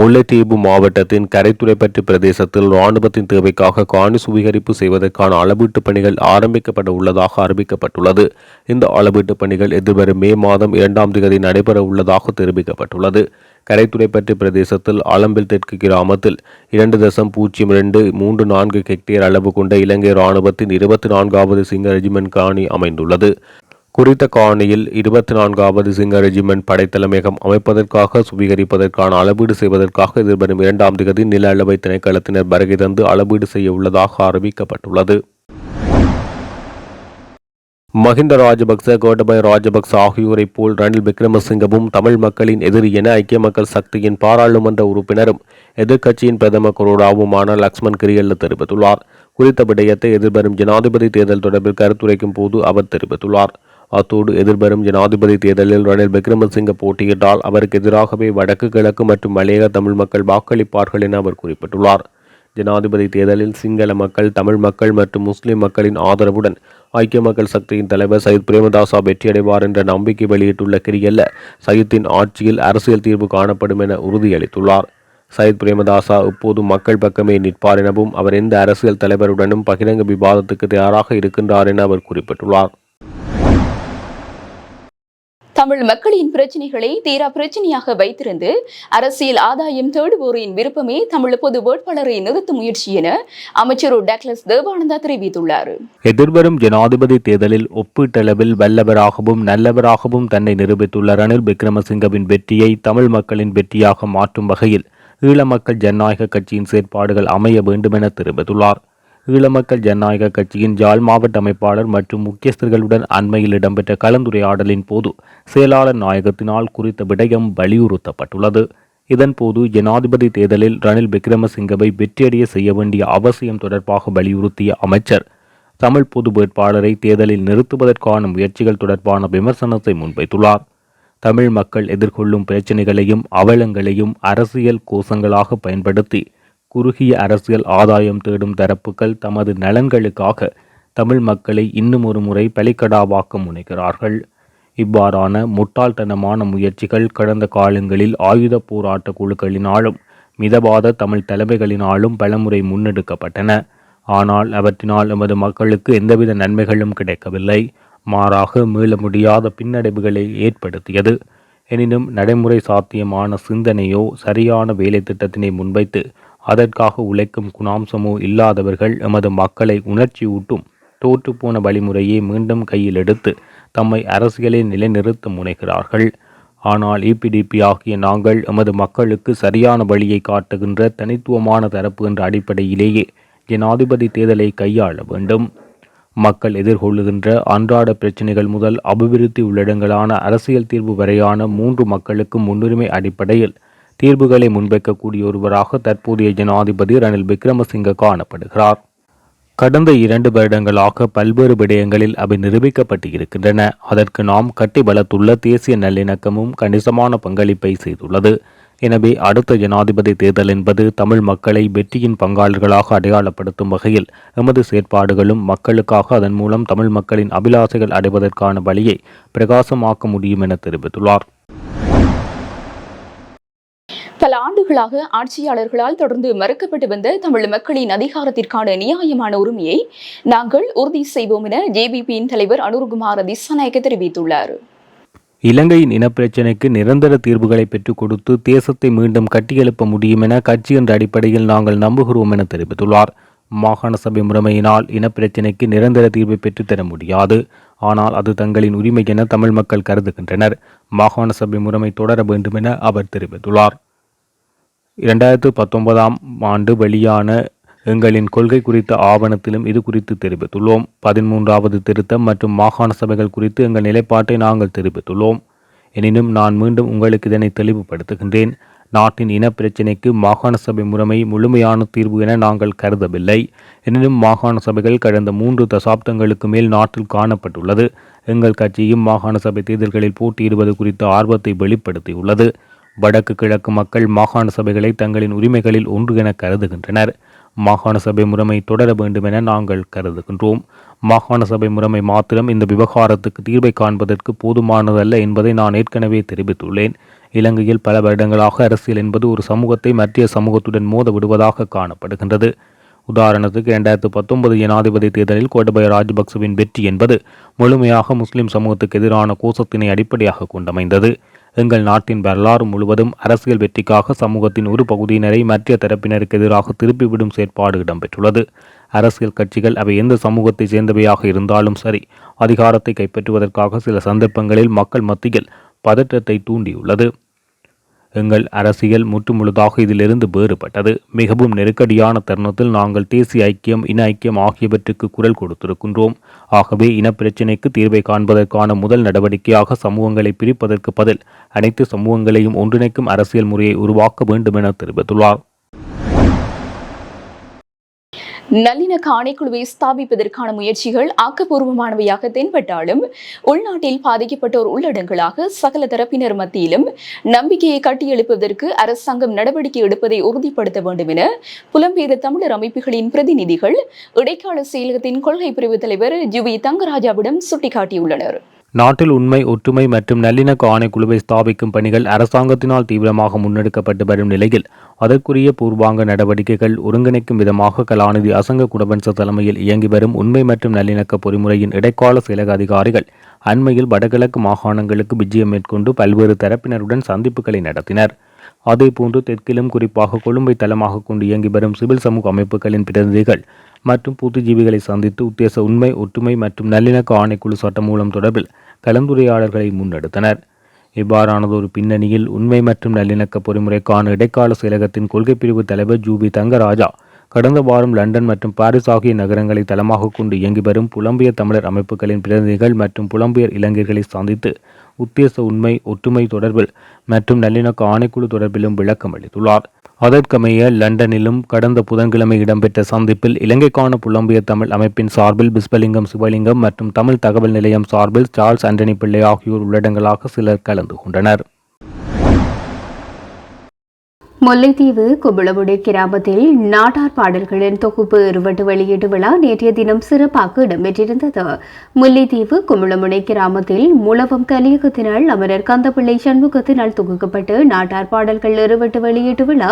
முல்லைத்தீவு மாவட்டத்தின் கரைத்துறைப்பற்று பிரதேசத்தில் இராணுவத்தின் தேவைக்காக காணி சுவீகரிப்பு செய்வதற்கான அளவீட்டு பணிகள் ஆரம்பிக்கப்பட உள்ளதாக அறிவிக்கப்பட்டுள்ளது. இந்த அளவீட்டு பணிகள் எதிர்வரும் மே மாதம் 2ஆம் தேதி நடைபெற உள்ளதாக தெரிவிக்கப்பட்டுள்ளது. கரைத்துறைப்பற்று பிரதேசத்தில் ஆலம்பில் தெற்கு கிராமத்தில் 2.0234 ஹெக்டேர் அளவு கொண்ட இலங்கை இராணுவத்தின் 24வது சிங்க ரெஜிமெண்ட் காணி அமைந்துள்ளது. குறித்த காணியில் 24வது சிங்க ரெஜிமெண்ட் படைத்தலைமையகம் அமைப்பதற்காக சுவீகரிப்பதற்கான அளவீடு செய்வதற்காக எதிர்வரும் 2ஆம் தேதி நில அளவை திணைக்களத்தினர் வருகை தந்து அளவீடு செய்ய உள்ளதாக அறிவிக்கப்பட்டுள்ளது. மஹிந்த ராஜபக்ச, கோட்டபாய ராஜபக்ச ஆகியோரை போல் ரணில் விக்ரமசிங்கவும் தமிழ் மக்களின் எதிரி என ஐக்கிய மக்கள் சக்தியின் பாராளுமன்ற உறுப்பினரும் எதிர்க்கட்சியின் பிரதம கொறடாவுமான லக்ஷ்மன் கிரியல்ல தெரிவித்துள்ளார். குறித்த விடயத்தை எதிர்வரும் ஜனாதிபதி தேர்தல் தொடர்பில் கருத்துரைக்கும் போது அவர் தெரிவித்துள்ளார். அத்தோடு எதிர்வரும் ஜனாதிபதி தேர்தலில் ரணில் விக்ரமசிங்க போட்டியிட்டால் அவருக்கு எதிராகவே வடக்கு கிழக்கு மற்றும் மலையக தமிழ் மக்கள் வாக்களிப்பார்கள் என அவர் குறிப்பிட்டுள்ளார். ஜனாதிபதி தேர்தலில் சிங்கள மக்கள், தமிழ் மக்கள் மற்றும் முஸ்லிம் மக்களின் ஆதரவுடன் ஐக்கிய மக்கள் சக்தியின் தலைவர் சயித் பிரேமதாசா வெற்றியடைவார் என்ற நம்பிக்கை வெளியிட்டுள்ள கிரியல்ல சயித்தின் ஆட்சியில் அரசியல் தீர்வு காணப்படும் என உறுதியளித்துள்ளார். சயித் பிரேமதாசா இப்போது மக்கள் பக்கமே நிற்பார் எனவும் அவர் எந்த அரசியல் தலைவருடனும் பகிரங்க விவாதத்துக்கு தயாராக இருக்கின்றார் என அவர் குறிப்பிட்டுள்ளார். தமிழ் மக்களின் பிரச்சினைகளை தீரா பிரச்சனையாக வைத்திருந்து அரசியல் ஆதாயம் தேடுவோரின் விருப்பமே தமிழ் பொது வேட்பாளரை நிறுத்தும் முயற்சி என அமைச்சர் டக்ளஸ் தேவானந்தா தெரிவித்துள்ளார். எதிர்வரும் ஜனாதிபதி தேர்தலில் ஒப்பீட்டளவில் வல்லவராகவும் நல்லவராகவும் தன்னை நிரூபித்துள்ள ரணில் விக்ரமசிங்கவின் வெற்றியை தமிழ் மக்களின் வெற்றியாக மாற்றும் வகையில் ஈழ மக்கள் ஜனநாயக கட்சியின் செயற்பாடுகள் அமைய வேண்டும் என தெரிவித்துள்ளார். ஈழ மக்கள் ஜனநாயக கட்சியின் யாழ் மாவட்ட அமைப்பாளர் மற்றும் முக்கியஸ்தர்களுடன் அண்மையில் இடம்பெற்ற கலந்துரையாடலின் போது செயலாளர் நாயகத்தினால் குறித்த விடயம் வலியுறுத்தப்பட்டுள்ளது. இதன்போது ஜனாதிபதி தேர்தலில் ரணில் விக்ரமசிங்கவை வெற்றியடைய செய்ய வேண்டிய அவசியம் தொடர்பாக வலியுறுத்திய அமைச்சர் தமிழ் பொது வேட்பாளரை தேர்தலில் நிறுத்துவதற்கான முயற்சிகள் தொடர்பான விமர்சனத்தை முன்வைத்துள்ளார். தமிழ் மக்கள் எதிர்கொள்ளும் பிரச்சினைகளையும் அவலங்களையும் அரசியல் கோஷங்களாக பயன்படுத்தி குறுகிய அரசியல் ஆதாயம் தேடும் தரப்புகள் தமது நலன்களுக்காக தமிழ் மக்களை இன்னும் ஒரு முறை பலிக்கடாவாக்க முனைகிறார்கள். இவ்வாறான முட்டாள்தனமான முயற்சிகள் கடந்த காலங்களில் ஆயுத போராட்ட குழுக்களினாலும் மிதவாத தமிழ் தலைமைகளினாலும் பலமுறை முன்னெடுக்கப்பட்டன. ஆனால் அவற்றினால் எமது மக்களுக்கு எந்தவித நன்மைகளும் கிடைக்கவில்லை. மாறாக மீள முடியாத பின்னடைவுகளை ஏற்படுத்தியது. எனினும் நடைமுறை சாத்தியமான சிந்தனையோ சரியான வேலை திட்டத்தினை முன்வைத்து அதற்காக உழைக்கும் குணாம்சமோ இல்லாதவர்கள் எமது மக்களை உணர்ச்சியூட்டும் தோற்றுப்போன வழிமுறையை மீண்டும் கையில் எடுத்து தம்மை அரசியலில் நிலைநிறுத்த முனைகிறார்கள். ஆனால் இபிடிபி ஆகிய நாங்கள் எமது மக்களுக்கு சரியான வழியை காட்டுகின்ற தனித்துவமான தரப்பு என்ற அடிப்படையிலேயே ஜனாதிபதி தேர்தலை கையாள வேண்டும். மக்கள் எதிர்கொள்ளுகின்ற அன்றாட பிரச்சினைகள் முதல் அபிவிருத்தி உள்ளடங்களான அரசியல் தீர்வு வரையான 3 மக்களுக்கு முன்னுரிமை அடிப்படையில் தீர்வுகளை முன்வைக்கக்கூடிய ஒருவராக தற்போதைய ஜனாதிபதி ரணில் விக்ரமசிங்க காணப்படுகிறார். கடந்த 2 வருடங்களாக பல்வேறு விடயங்களில் அவை நிரூபிக்கப்பட்டு இருக்கின்றன. அதற்கு நாம் கட்டி வளர்த்துள்ள தேசிய நல்லிணக்கமும் கணிசமான பங்களிப்பை செய்துள்ளது. எனவே அடுத்த ஜனாதிபதி தேர்தல் என்பது தமிழ் மக்களை வெற்றியின் பங்காளர்களாக அடையாளப்படுத்தும் வகையில் எமது செயற்பாடுகளும் மக்களுக்காக அதன் மூலம் தமிழ் மக்களின் அபிலாசைகள் அடைவதற்கான வழியை பிரகாசமாக்க முடியும் என தெரிவித்துள்ளார். பல ஆண்டுகளாக ஆட்சியாளர்களால் தொடர்ந்து மறுக்கப்பட்டு வந்த தமிழ் மக்களின் அதிகாரத்திற்கான நியாயமான உரிமையை நாங்கள் உறுதி செய்வோம் என ஜேவிபியின் தலைவர் அனுர்குமார திசாநாயக்க தெரிவித்துள்ளார். இலங்கையின் இனப்பிரச்சினைக்கு நிரந்தர தீர்வுகளை பெற்றுக் கொடுத்து தேசத்தை மீண்டும் கட்டியெழுப்ப முடியும் என கட்சி என்ற அடிப்படையில் நாங்கள் நம்புகிறோம் என தெரிவித்துள்ளார். மாகாண சபை முறைமையினால் இனப்பிரச்சினைக்கு நிரந்தர தீர்வை பெற்றுத்தர முடியாது. ஆனால் அது தங்களின் உரிமை என தமிழ் மக்கள் கருதுகின்றனர். மாகாண சபை முறைமை தொடர வேண்டும் என அவர் தெரிவித்துள்ளார். 2019ஆம் ஆண்டு வெளியான எங்களின் கொள்கை குறித்த ஆவணத்திலும் இது குறித்து தெரிவித்துள்ளோம். 13வது திருத்தம் மற்றும் மாகாண சபைகள் குறித்து எங்கள் நிலைப்பாட்டை நாங்கள் தெரிவித்துள்ளோம். எனினும் நான் மீண்டும் உங்களுக்கு இதனை தெளிவுபடுத்துகின்றேன். நாட்டின் இனப்பிரச்சினைக்கு மாகாண சபை முறைமை முழுமையான தீர்வு என நாங்கள் கருதவில்லை. எனினும் மாகாண சபைகள் கடந்த 3 தசாப்தங்களுக்கு மேல் நாட்டில் காணப்பட்டுள்ளது. எங்கள் கட்சியும் மாகாண சபை தேர்தல்களில் போட்டியிடுவது குறித்த ஆர்வத்தை வெளிப்படுத்தியுள்ளது. வடக்கு கிழக்கு மக்கள் மாகாண சபைகளை தங்களின் உரிமைகளில் ஒன்று என கருதுகின்றனர். மாகாண சபை முறைமை தொடர வேண்டும் என நாங்கள் கருதுகின்றோம். மாகாண சபை முறைமை மாத்திரம் இந்த விவகாரத்துக்கு தீர்வை காண்பதற்கு போதுமானதல்ல என்பதை நான் ஏற்கனவே தெரிவித்துள்ளேன். இலங்கையில் பல வருடங்களாக அரசியல் என்பது ஒரு சமூகத்தை மற்ற சமூகத்துடன் மோத விடுவதாக காணப்படுகின்றது. உதாரணத்துக்கு 2019 ஜனாதிபதி தேர்தலில் கோட்டபய ராஜபக்சவின் வெற்றி என்பது முழுமையாக முஸ்லிம் சமூகத்துக்கு எதிரான கோஷத்தினை அடிப்படையாக கொண்டமைந்தது. எங்கள் நாட்டின் வரலாறு முழுவதும் அரசியல் வெற்றிக்காக சமூகத்தின் ஒரு பகுதியினரை மற்ற தரப்பினருக்கு எதிராக திருப்பிவிடும் செயற்பாடு இடம்பெற்றுள்ளது. அரசியல் கட்சிகள் அவை எந்த சமூகத்தை சேர்ந்தவையாக இருந்தாலும் சரி, அதிகாரத்தை கைப்பற்றுவதற்காக சில சந்தர்ப்பங்களில் மக்கள் மத்தியில் பதற்றத்தை தூண்டியுள்ளது. எங்கள் அரசியல் முற்றுமுழுதாக இதிலிருந்து வேறுபட்டது. மிகவும் நெருக்கடியான தருணத்தில் நாங்கள் தேசிய ஐக்கியம், இன ஐக்கியம் ஆகியவற்றுக்கு குரல் கொடுத்திருக்கின்றோம். ஆகவே இனப்பிரச்சினைக்கு தீர்வை காண்பதற்கான முதல் நடவடிக்கையாக சமூகங்களை பிரிப்பதற்கு பதில் அனைத்து சமூகங்களையும் ஒன்றிணைக்கும் அரசியல் முறையை உருவாக்க வேண்டும் என தெரிவித்துள்ளார். நல்லிணக்க ஆணைக்குழுவை ஸ்தாபிப்பதற்கான முயற்சிகள் ஆக்கப்பூர்வமானவையாக தென்பட்டாலும் உள்நாட்டில் பாதிக்கப்பட்டோர் உள்ளடங்களாக சகல தரப்பினர் மத்தியிலும் நம்பிக்கையை கட்டியெழுப்பதற்கு அரசாங்கம் நடவடிக்கை எடுப்பதை உறுதிப்படுத்த வேண்டும் என புலம்பெயர் தமிழர் அமைப்புகளின் பிரதிநிதிகள் இடைக்கால செயலகத்தின் கொள்கை பிரிவு தலைவர் ஜுவி தங்கராஜாவிடம் சுட்டிக்காட்டியுள்ளனர். நாட்டில் உண்மை, ஒற்றுமை மற்றும் நல்லிணக்க ஆணைக்குழுவை ஸ்தாபிக்கும் பணிகள் அரசாங்கத்தினால் தீவிரமாக முன்னெடுக்கப்பட்டு வரும் நிலையில் அதற்குரிய பூர்வாங்க நடவடிக்கைகள் ஒருங்கிணைக்கும் விதமாக கலாநிதி அசங்க குடவன்ச தலைமையில் இயங்கி வரும் உண்மை மற்றும் நல்லிணக்க பொறிமுறையின் இடைக்கால செயலக அதிகாரிகள் அண்மையில் வடகிழக்கு மாகாணங்களுக்கு விஜயம் மேற்கொண்டு பல்வேறு தரப்பினருடன் சந்திப்புகளை நடத்தினர். அதேபோன்று தெற்கிலும் குறிப்பாக கொழும்பை தளமாக கொண்டு இயங்கி வரும் சிவில் சமூக அமைப்புகளின் பிரதிநிதிகள் மற்றும் புத்திஜீவிகளை சந்தித்து உத்தேச உண்மை, ஒற்றுமை மற்றும் நல்லிணக்க ஆணைக்குழு சட்டமூலம் தொடர்பில் கலந்துரையாடல்களை முன்னெடுத்தனர். இவ்வாறானதொரு பின்னணியில் உண்மை மற்றும் நல்லிணக்க பொறிமுறைக்கான இடைக்கால செயலகத்தின் கொள்கை பிரிவு தலைவர் ஜூபி தங்கராஜா கடந்த வாரம் லண்டன் மற்றும் பாரிஸ் ஆகிய நகரங்களை தளமாக கொண்டு இயங்கி வரும் புலம்பெயர் தமிழர் அமைப்புகளின் பிரதிநிதிகள் மற்றும் புலம்பெயர் இளைஞர்களை சந்தித்து உத்தேச உண்மை, ஒற்றுமை தொடர்பில் மற்றும் நல்லிணக்க ஆணைக்குழு தொடர்பிலும் விளக்கம் அளித்துள்ளார். அதற்கமைய லண்டனிலும் கடந்த புதன்கிழமை இடம்பெற்ற சந்திப்பில் இலங்கைக்கான புலம்பெயர் தமிழ் அமைப்பின் சார்பில் பிஸ்பலிங்கம் சிவலிங்கம் மற்றும் தமிழ் தகவல் நிலையம் சார்பில் சார்ல்ஸ் ஆண்டனி பிள்ளை ஆகியோர் உள்ளடங்கலாக சிலர் கலந்து கொண்டனர். முல்லைத்தீவு கும்பளமுடி கிராமத்தில் நாட்டார் பாடல்களின் தொகுப்பு இருவட்டு வெளியீட்டு விழா நேற்றைய தினம் சிறப்பாக இடம்பெற்றிருந்தது. முல்லைத்தீவு கும்பளமுடி கிராமத்தில் முழவம் கலியகத்தினால் அமரர் கந்தப்பிள்ளை சண்முகத்தினால் தொகுக்கப்பட்டு நாட்டார் பாடல்கள் இருவட்டு வெளியீட்டு விழா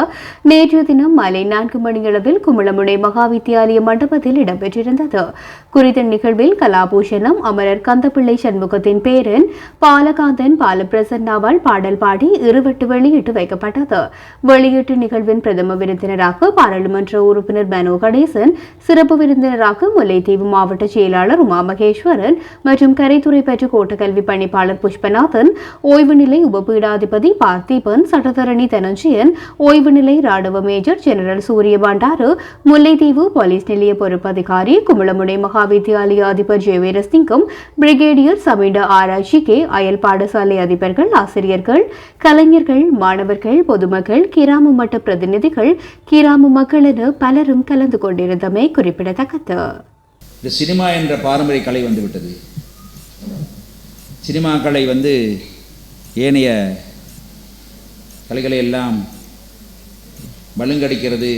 நேற்றைய தினம் மாலை 4 மணியளவில் கும்பளமுடி மகாவித்தியாலய மண்டபத்தில் இடம்பெற்றிருந்தது. குறித்த நிகழ்வில் கலாபூஷணம் அமரர் கந்தப்பிள்ளை சண்முகத்தின் பேரன் பாலகாந்தன் பாலப்பிரசன்னாவால் பாடல் பாடி இருவட்டு வெளியிட்டு வைக்கப்பட்டது. வெளியீட்டு நிகழ்வின் பிரதம விருந்தினராக பாராளுமன்ற உறுப்பினர் மனோ கணேசன், சிறப்பு விருந்தினராக முல்லைத்தீவு மாவட்ட செயலாளர் உமா மகேஸ்வரன் மற்றும் கரைத்துறை பெற்ற கோட்டக்கல்வி பணிப்பாளர் புஷ்பநாதன், ஓய்வு நிலை உபபீடாதிபதி பார்த்திபன், சட்டத்தரணி தனஞ்சயன், ஓய்வு நிலை ராணுவ மேஜர் ஜெனரல் சூரிய பண்டாரு, முல்லைத்தீவு போலீஸ் நிலைய பொறுப்பதிகாரி கும்பளமுனை மகாவித்தியாலய அதிபர் ஜெயவீரசிங்கம், பிரிகேடியர் சமீட ஆராய்ச்சி கே, அயல் பாடசாலை அதிபர்கள், ஆசிரியர்கள், கலைஞர்கள், மாணவர்கள், பொதுமக்கள், கிராம மட்ட பிரதிநிதிகள், கிராம மக்கள் என பலரும் கலந்து கொண்டிருந்தமை குறிப்பிடத்தக்கது. இந்த சினிமா என்ற பாரம்பரிய கலை வந்துவிட்டது. சினிமா கலை ஏனைய கலைகளை எல்லாம் மழுங்கடிக்கிறது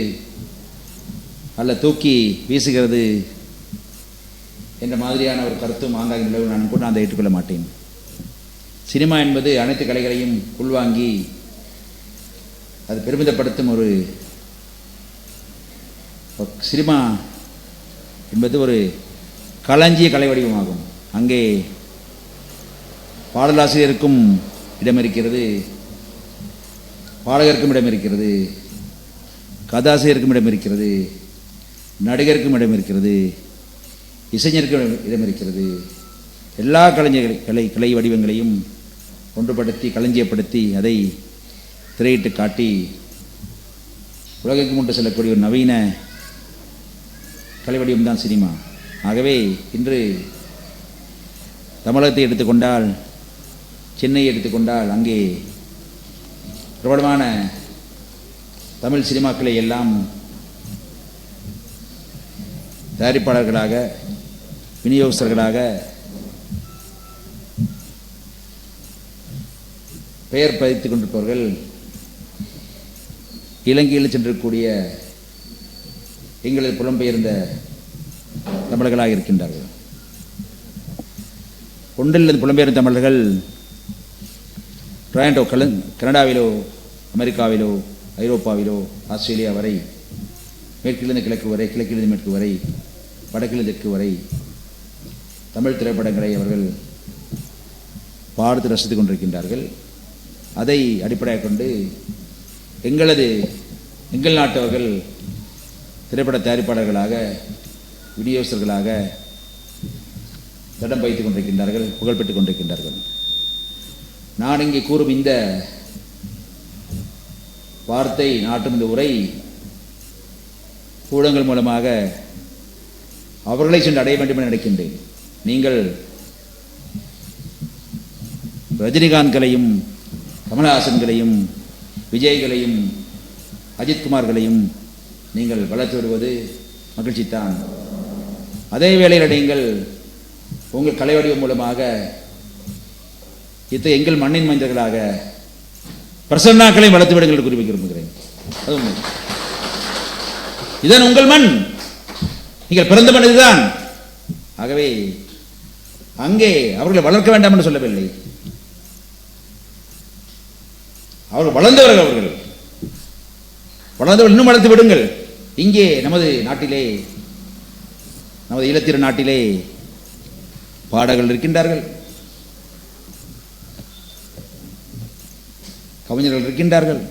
அல்ல தூக்கி வீசுகிறது என்ற மாதிரியான ஒரு கருத்தும் ஆங்காங்கே நிலவு. நான் கூட அதை ஏற்றுக்கொள்ள மாட்டேன். சினிமா என்பது அனைத்து கலைகளையும் உள்வாங்கி அது பெருமிதப்படுத்தும் ஒரு சினிமா என்பது ஒரு களஞ்சிய கலை வடிவமாகும். அங்கே பாடலாசிரியருக்கும் இடம் இருக்கிறது, பாடகருக்கும் இடம் இருக்கிறது, கதாசிரியருக்கும் இடம் இருக்கிறது, நடிகருக்கும் இடம் இருக்கிறது, இசைஞருக்கும் இடம் இருக்கிறது. எல்லா கலை வடிவங்களையும் ஒன்றுபடுத்தி களஞ்சியப்படுத்தி அதை திரையிட்டு காட்டி உலகிற்கு முன்பு செல்லக்கூடிய ஒரு நவீன கலை வடிவம்தான் சினிமா. ஆகவே இன்று தமிழகத்தை எடுத்துக்கொண்டால், சென்னையை எடுத்துக்கொண்டால், அங்கே பிரபலமான தமிழ் சினிமாக்களை எல்லாம் தயாரிப்பாளர்களாக, விநியோகஸ்தர்களாக பெயர் பதித்துக் கொண்டிருப்பவர்கள் இலங்கையில் சென்றிருக்கக்கூடிய எங்களது புலம்பெயர்ந்த தமிழர்களாக இருக்கின்றார்கள். ஒன்றிலிருந்து புலம்பெயரும் தமிழர்கள் டொரண்டோ கனடாவிலோ அமெரிக்காவிலோ ஐரோப்பாவிலோ ஆஸ்திரேலியா வரை மேற்கிலிருந்து கிழக்கு வரை கிழக்கிலிருந்து மேற்கு வரை வடக்கிலிருந்து தெற்கு வரை தமிழ் திரைப்படங்களை அவர்கள் பார்த்து ரசித்துக் கொண்டிருக்கின்றார்கள். அதை அடிப்படையாக கொண்டு எங்கள் நாட்டவர்கள் திரைப்பட தயாரிப்பாளர்களாக விநியோகஸ்தர்களாக தடம் வைத்துக் கொண்டிருக்கின்றார்கள், புகழ்பெற்றுக் கொண்டிருக்கின்றார்கள். நான் இங்கே கூறும் இந்த வார்த்தை, நாட்டும் இந்த உரை ஊடகங்கள் மூலமாக அவர்களை சென்று அடைய வேண்டும் என நினைக்கின்றேன். நீங்கள் ரஜினிகாந்த்களையும் கமலஹாசன்களையும் விஜய்களையும் அஜித்குமார்களையும் நீங்கள் வளர்த்து வருவது மகிழ்ச்சித்தான். அதே வேளையில் நீங்கள் உங்கள் கலை வடிவம் மூலமாக எங்கள் மண்ணின் மைந்தர்களாக பிரசன்னாக்களையும் வளர்த்து விடுங்கள் என்று குறிப்பிட விரும்புகிறேன். அது உண்மை. இதுதான் உங்கள் மண், நீங்கள் பிறந்த மண் இதுதான். ஆகவே அங்கே அவர்களை வளர்க்க வேண்டாம் என்று சொல்லவில்லை. அவர்கள் வளர்ந்தவர்கள், இன்னும் வளர்த்து விடுங்கள். இங்கே நமது நாட்டிலே, நமது ஈழத்திற நாட்டிலே பாடகர்கள் இருக்கின்றார்கள், கவிஞர்கள் இருக்கின்றார்கள்.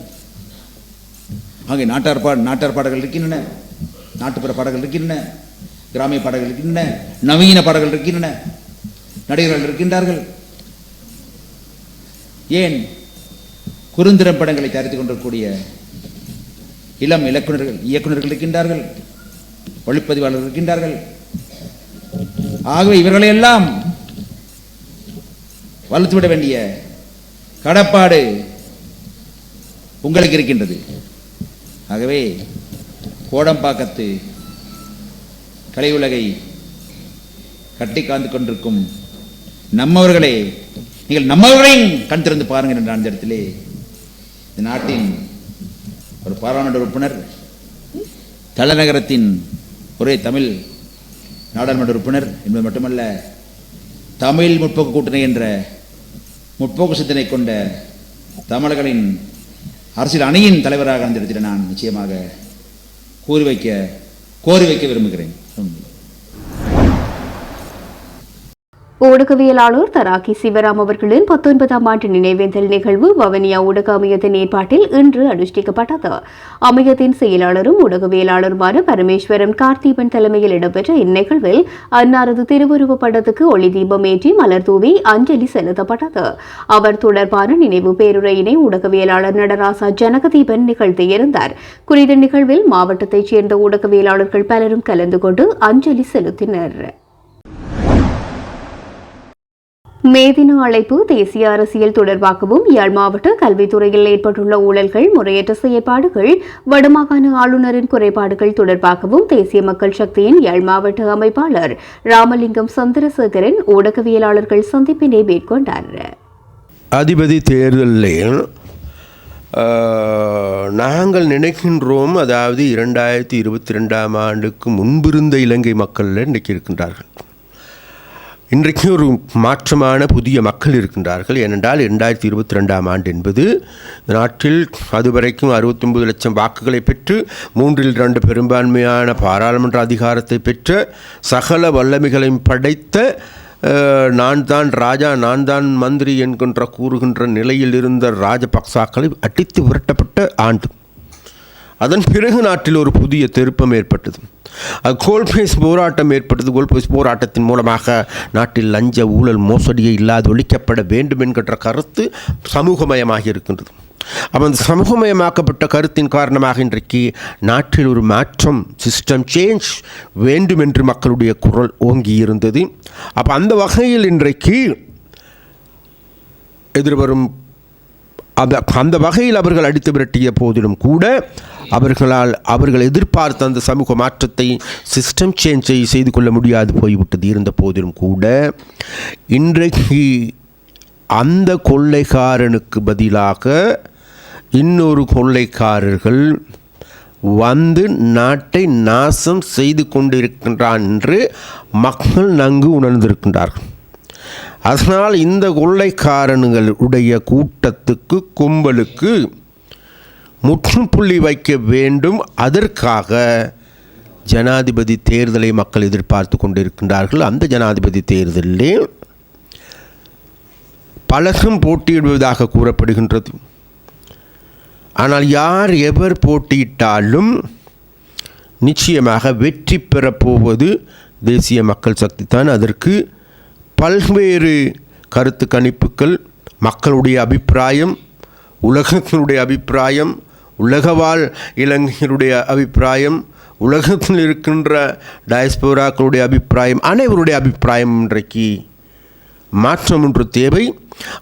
ஆகிய நாட்டார் பாடல்கள் இருக்கின்றன, நாட்டுப்புற பாடல்கள் இருக்கின்றன, கிராமிய பாடல்கள் இருக்கின்றன, நவீன பாடல்கள் இருக்கின்றன, நடிகர்கள் இருக்கின்றார்கள். ஏன் குறுந்திரம் படங்களை தயாரித்துக் கொண்டிருக்கக்கூடிய இளம் இயக்குநர்கள் இருக்கின்றார்கள், ஒளிப்பதிவாளர்கள் இருக்கின்றார்கள். ஆகவே இவர்களையெல்லாம் வளர்த்துவிட வேண்டிய கடப்பாடு உங்களுக்கு இருக்கின்றது. ஆகவே கோடம்பாக்கத்து கலை உலகை கட்டி காந்து கொண்டிருக்கும் நம்மவர்களே, நீங்கள் நம்மவர்களையும் கண் திறந்து பாருங்கள் என்ற அந்த இடத்திலே இந்த நாட்டின் ஒரு பாராளுமன்ற உறுப்பினர், தலைநகரத்தின் ஒரே தமிழ் நாடாளுமன்ற உறுப்பினர் என்பது மட்டுமல்ல, தமிழ் முற்போக்கு கூட்டணி என்ற முற்போக்கு சிந்தனை கொண்ட தமிழர்களின் அரசியல் அணியின் தலைவராக அந்த இடத்தில் நான் நிச்சயமாக கோரி வைக்க விரும்புகிறேன். ஊடகவியலாளர் தராக்கி சிவராம் அவர்களின் 19ஆம் ஆண்டு நினைவேந்தல் நிகழ்வு வவுனியா ஊடக அமையத்தின் ஏற்பாட்டில் இன்று அனுஷ்டிக்கப்பட்டது. அமையத்தின் செயலாளரும் ஊடகவியலாளருமான பரமேஸ்வரன் கார்த்திபன் தலைமையில் இடம்பெற்ற இந்நிகழ்வில் அன்னாரது திருவுருவப் படத்துக்கு ஒளி தீபம் ஏற்றி மலர் தூவி அஞ்சலி செலுத்தப்பட்டது. அவர் தொடர்பான நினைவு பேருரையினை ஊடகவியலாளர் நடராசா ஜனகதீபன் நிகழ்த்தியிருந்தார். குறித்த நிகழ்வில் மாவட்டத்தைச் சேர்ந்த ஊடகவியலாளர்கள் பலரும் கலந்து கொண்டு அஞ்சலி செலுத்தினர். மேதின அழைப்பு தேசிய அரசியல் தொடர்பாகவும் யாழ் மாவட்ட கல்வித்துறையில் ஏற்பட்டுள்ள ஊழல்கள், முறையற்ற செயற்பாடுகள், வடமாகாண ஆளுநரின் குறைபாடுகள் தொடர்பாகவும் தேசிய மக்கள் சக்தியின் யாழ் மாவட்ட அமைப்பாளர் ராமலிங்கம் சந்திரசேகரன் ஊடகவியலாளர்கள் சந்திப்பினை மேற்கொண்டார். அதிபதி தேர்தலில் நாங்கள் நினைக்கின்றோம், அதாவது 2022ஆம் ஆண்டுக்கு முன்பிருந்த இலங்கை மக்கள் இன்றைக்கு இருக்கின்றார்கள். இன்றைக்கு ஒரு மாற்றமான புதிய மக்கள் இருக்கின்றார்கள். ஏனென்றால் 2022ஆம் ஆண்டு என்பது நாட்டில் அதுவரைக்கும் 69 லட்சம் வாக்குகளை பெற்று 3/2 பெரும்பான்மையான பாராளுமன்ற அதிகாரத்தை பெற்ற சகல வல்லமைகளையும் படைத்த நான் தான் ராஜா நான் தான் மந்திரி என்கின்ற கூறுகின்ற நிலையில் இருந்த ராஜபக்சாக்களை அடித்து விரட்டப்பட்ட ஆண்டு. அதன் பிறகு நாட்டில் ஒரு புதிய திருப்பம் ஏற்பட்டது. அது கோல்பேஸ் போராட்டம் ஏற்பட்டது. கோல்பேஸ் போராட்டத்தின் மூலமாக நாட்டில் லஞ்ச ஊழல் மோசடியை இல்லாது ஒழிக்கப்பட வேண்டும் என்கின்ற கருத்து சமூகமயமாக இருக்கின்றது. அப்போ அந்த சமூகமயமாக்கப்பட்ட கருத்தின் காரணமாக இன்றைக்கு நாட்டில் ஒரு மாற்றம், சிஸ்டம் சேஞ்ச் வேண்டும் என்று மக்களுடைய குரல் ஓங்கி இருந்தது. அப்போ அந்த வகையில் இன்றைக்கு எதிர்வரும் அந்த வகையில் அவர்கள் அடித்து விரட்டிய போதிலும் கூட அவர்கள் எதிர்பார்த்த அந்த சமூக மாற்றத்தை, சிஸ்டம் சேஞ்சை செய்து கொள்ள முடியாது போய்விட்டது. இருந்த போதிலும் கூட இன்றைக்கு அந்த கொள்ளைக்காரனுக்கு பதிலாக இன்னொரு கொள்ளைக்காரர்கள் வந்து நாட்டை நாசம் செய்து கொண்டிருக்கின்றான் என்று மக்கள் நன்கு உணர்ந்திருக்கின்றார்கள். அதனால் இந்த கொள்ளைக்காரனுடைய கூட்டத்துக்கு கும்பலுக்கு முற்றுப்புள்ளி வைக்க வேண்டும். அதற்காக ஜனாதிபதி தேர்தலை மக்கள் எதிர்பார்த்து கொண்டிருக்கின்றார்கள். அந்த ஜனாதிபதி தேர்தலிலே பலரும் போட்டியிடுவதாக கூறப்படுகின்றது. ஆனால் யார் எவர் போட்டியிட்டாலும் நிச்சயமாக வெற்றி பெறப்போவது தேசிய மக்கள் சக்தி தான். அதற்கு பல்வேறு கருத்து கணிப்புகள், மக்களுடைய அபிப்பிராயம், உலகத்தினுடைய அபிப்பிராயம், உலகவாழ் இளைஞருடைய அபிப்பிராயம், உலகத்தில் இருக்கின்ற டயஸ்போராக்களுடைய அபிப்பிராயம், அனைவருடைய அபிப்பிராயம் இன்றைக்கு மாற்றம் ஒன்று தேவை.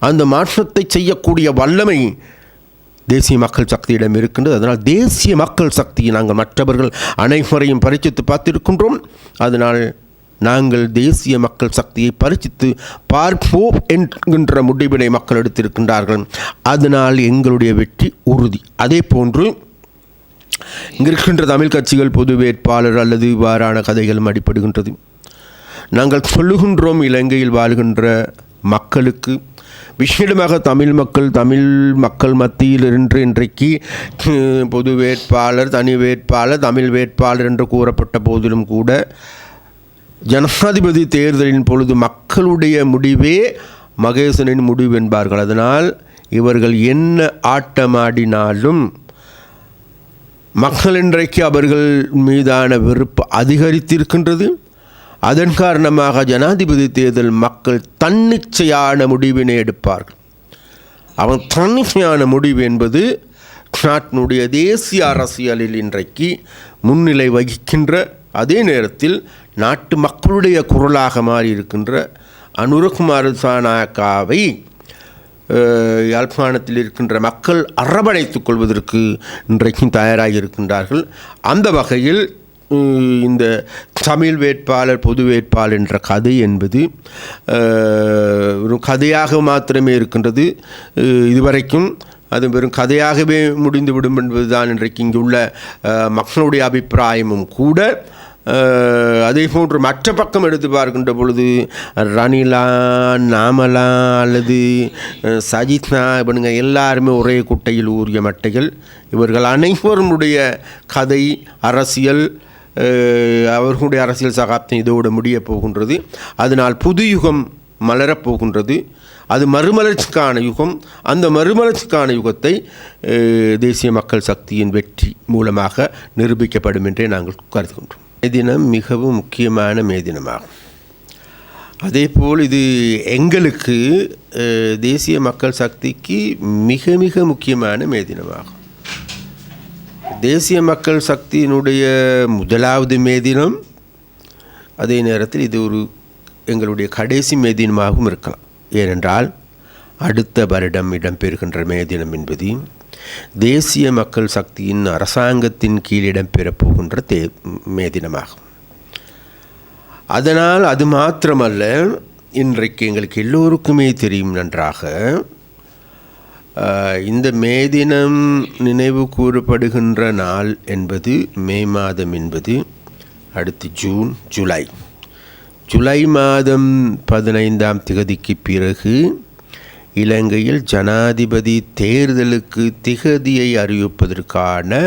அந்த மாற்றத்தை செய்யக்கூடிய வல்லமை தேசிய மக்கள் சக்தியிடம் இருக்கின்றது. அதனால் தேசிய மக்கள் சக்தியை நாங்கள் மற்றவர்கள் அனைவரையும் பரிசித்து பார்த்திருக்கின்றோம். அதனால் நாங்கள் தேசிய மக்கள் சக்தியை பரிசித்து பார்ப்போம் என்கின்ற முடிவினை மக்கள் எடுத்திருக்கின்றார்கள். அதனால் எங்களுடைய வெற்றி உறுதி. அதே போன்று இங்கே இருக்கின்ற தமிழ் கட்சிகள் பொது வேட்பாளர் அல்லது இவ்வாறான கதைகளும் அடிப்படுகின்றது. நாங்கள் சொல்லுகின்றோம், இலங்கையில் வாழ்கின்ற மக்களுக்கு, விசேடமாக தமிழ் மக்கள் மத்தியில் இன்றைக்கு பொது வேட்பாளர், தனி வேட்பாளர், தமிழ் வேட்பாளர் என்று கூறப்பட்ட போதிலும் கூட ஜனாதிபதி தேர்தலின் பொழுது மக்களுடைய முடிவே மகேசனின் முடிவு என்பார்கள். அதனால் இவர்கள் என்ன ஆட்டமாடினாலும் மக்கள் இன்றைக்கு அவர்கள் மீதான வெறுப்பு அதிகரித்திருக்கின்றது. அதன் காரணமாக ஜனாதிபதி தேர்தல் மக்கள் தன்னிச்சையான முடிவினை எடுப்பார்கள். அவன் தன்னிச்சையான முடிவு என்பது நாட்டினுடைய தேசிய அரசியலில் இன்றைக்கு முன்னிலை வகிக்கின்ற, அதே நேரத்தில் நாட்டு மக்களுடைய குரலாக மாறியிருக்கின்ற அனுரகுமார திசாநாயக்காவை யாழ்ப்பாணத்தில் இருக்கின்ற மக்கள் அரவணைத்துக் கொள்வதற்கு இன்றைக்கும் தயாராக இருக்கின்றார்கள். அந்த வகையில் இந்த தமிழ் வேட்பாளர் பொது வேட்பாளர் என்ற கதை என்பது ஒரு கதையாக மாத்திரமே இருக்கின்றது. இதுவரைக்கும் அது வெறும் கதையாகவே முடிந்துவிடும் என்பதுதான் இன்றைக்கு இங்குள்ள மக்களுடைய அபிப்பிராயமும் கூட. அதே போன்று மற்ற பக்கம் எடுத்து பார்க்கின்ற பொழுது ரணிலா, நாமலா அல்லது சஜித்னா இவனுங்க எல்லாருமே ஒரே குட்டையில் ஊறிய மட்டைகள். இவர்கள் அனைவருடைய கதை, அரசியல், அவர்களுடைய அரசியல் சகாப்தம் இதோடு முடியப் போகின்றது. அதனால் புது யுகம் மலரப்போகின்றது. அது மறுமலர்ச்சிக்கான யுகம். அந்த மறுமலர்ச்சிக்கான யுகத்தை தேசிய மக்கள் சக்தியின் வெற்றி மூலமாக நிரூபிக்கப்படும் என்றே நாங்கள் கருதுகின்றோம். மே தினம் மிகவும் முக்கியமான மே தினமாகும். அதேபோல் இது எங்களுக்கு தேசிய மக்கள் சக்திக்கு மிக மிக முக்கியமான மே தினமாகும். தேசிய மக்கள் சக்தியினுடைய முதலாவது மே தினம், அதே நேரத்தில் இது ஒரு எங்களுடைய கடைசி மே தினமாகவும் இருக்கலாம். ஏனென்றால் அடுத்த வருடம் இடம்பெறுகின்ற மே தினம் என்பது தேசிய மக்கள் சக்தியின் அரசாங்கத்தின் கீழ் இடம்பெறப் போகின்ற மே தினமாகும். அதனால் அது மாத்திரமல்ல, இன்றைக்கு எங்களுக்கு எல்லோருக்குமே தெரியும் நன்றாக, இந்த மே தினம் நினைவு கூறப்படுகின்ற நாள் என்பது மே மாதம் என்பது அடுத்து ஜூன், ஜூலை மாதம் 15ஆம் திகதிக்கு பிறகு இலங்கையில் ஜனாதிபதி தேர்தலுக்கு திகதியை அறிவிப்பதற்கான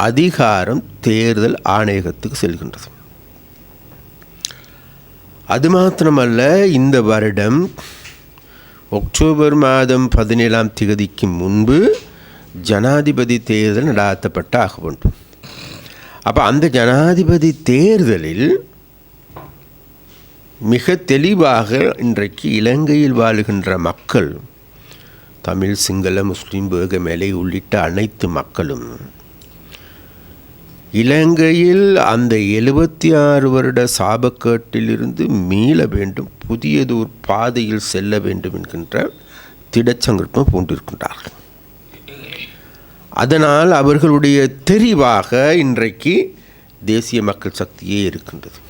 அதிகாரம் தேர்தல் ஆணையகத்துக்கு செல்கின்றது. அது மாத்திரமல்ல, இந்த வருடம் அக்டோபர் மாதம் 17ஆம் திகதிக்கு முன்பு ஜனாதிபதி தேர்தல் நடாத்தப்பட்ட ஆக வேண்டும். அப்போ அந்த ஜனாதிபதி தேர்தலில் மிக தெளிவாக இன்றைக்கு இலங்கையில் வாழுகின்ற மக்கள், தமிழ், சிங்கள, முஸ்லீம், வேகமேலை உள்ளிட்ட அனைத்து மக்களும் இலங்கையில் அந்த 76 வருட சாபக்கேட்டிலிருந்து மீள வேண்டும், புதியதொரு பாதையில் செல்ல வேண்டும் என்கின்ற திடச்சங்கல்பம் பூண்டிருக்கின்றார்கள். அதனால் அவர்களுடைய தெரிவாக இன்றைக்கு தேசிய மக்கள் சக்தியே இருக்கின்றது,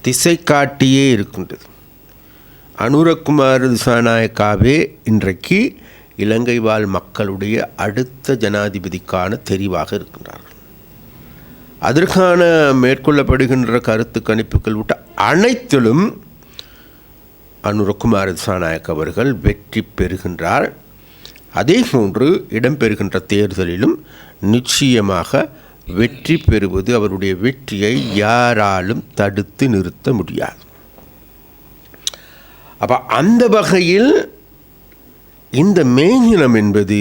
திசை காட்டியே இருக்கின்றது. அனுரகுமார திசாநாயக்காவே இன்றைக்கு இலங்கை வாழ் மக்களுடைய அடுத்த ஜனாதிபதிக்கான தெரிவாக இருக்கின்றார்கள். அதற்கான மேற்கொள்ளப்படுகின்ற கருத்து கணிப்புகள் விட்ட அனைத்திலும் அனுரகுமார திசாநாயக்க அவர்கள் வெற்றி பெறுகின்றார். அதே போன்று இடம்பெறுகின்ற தேர்தலிலும் நிச்சயமாக வெற்றி பெறுவது அவருடைய வெற்றியை யாராலும் தடுத்து நிறுத்த முடியாது. அப்போ அந்த வகையில் இந்த மேஞ்சினம் என்பது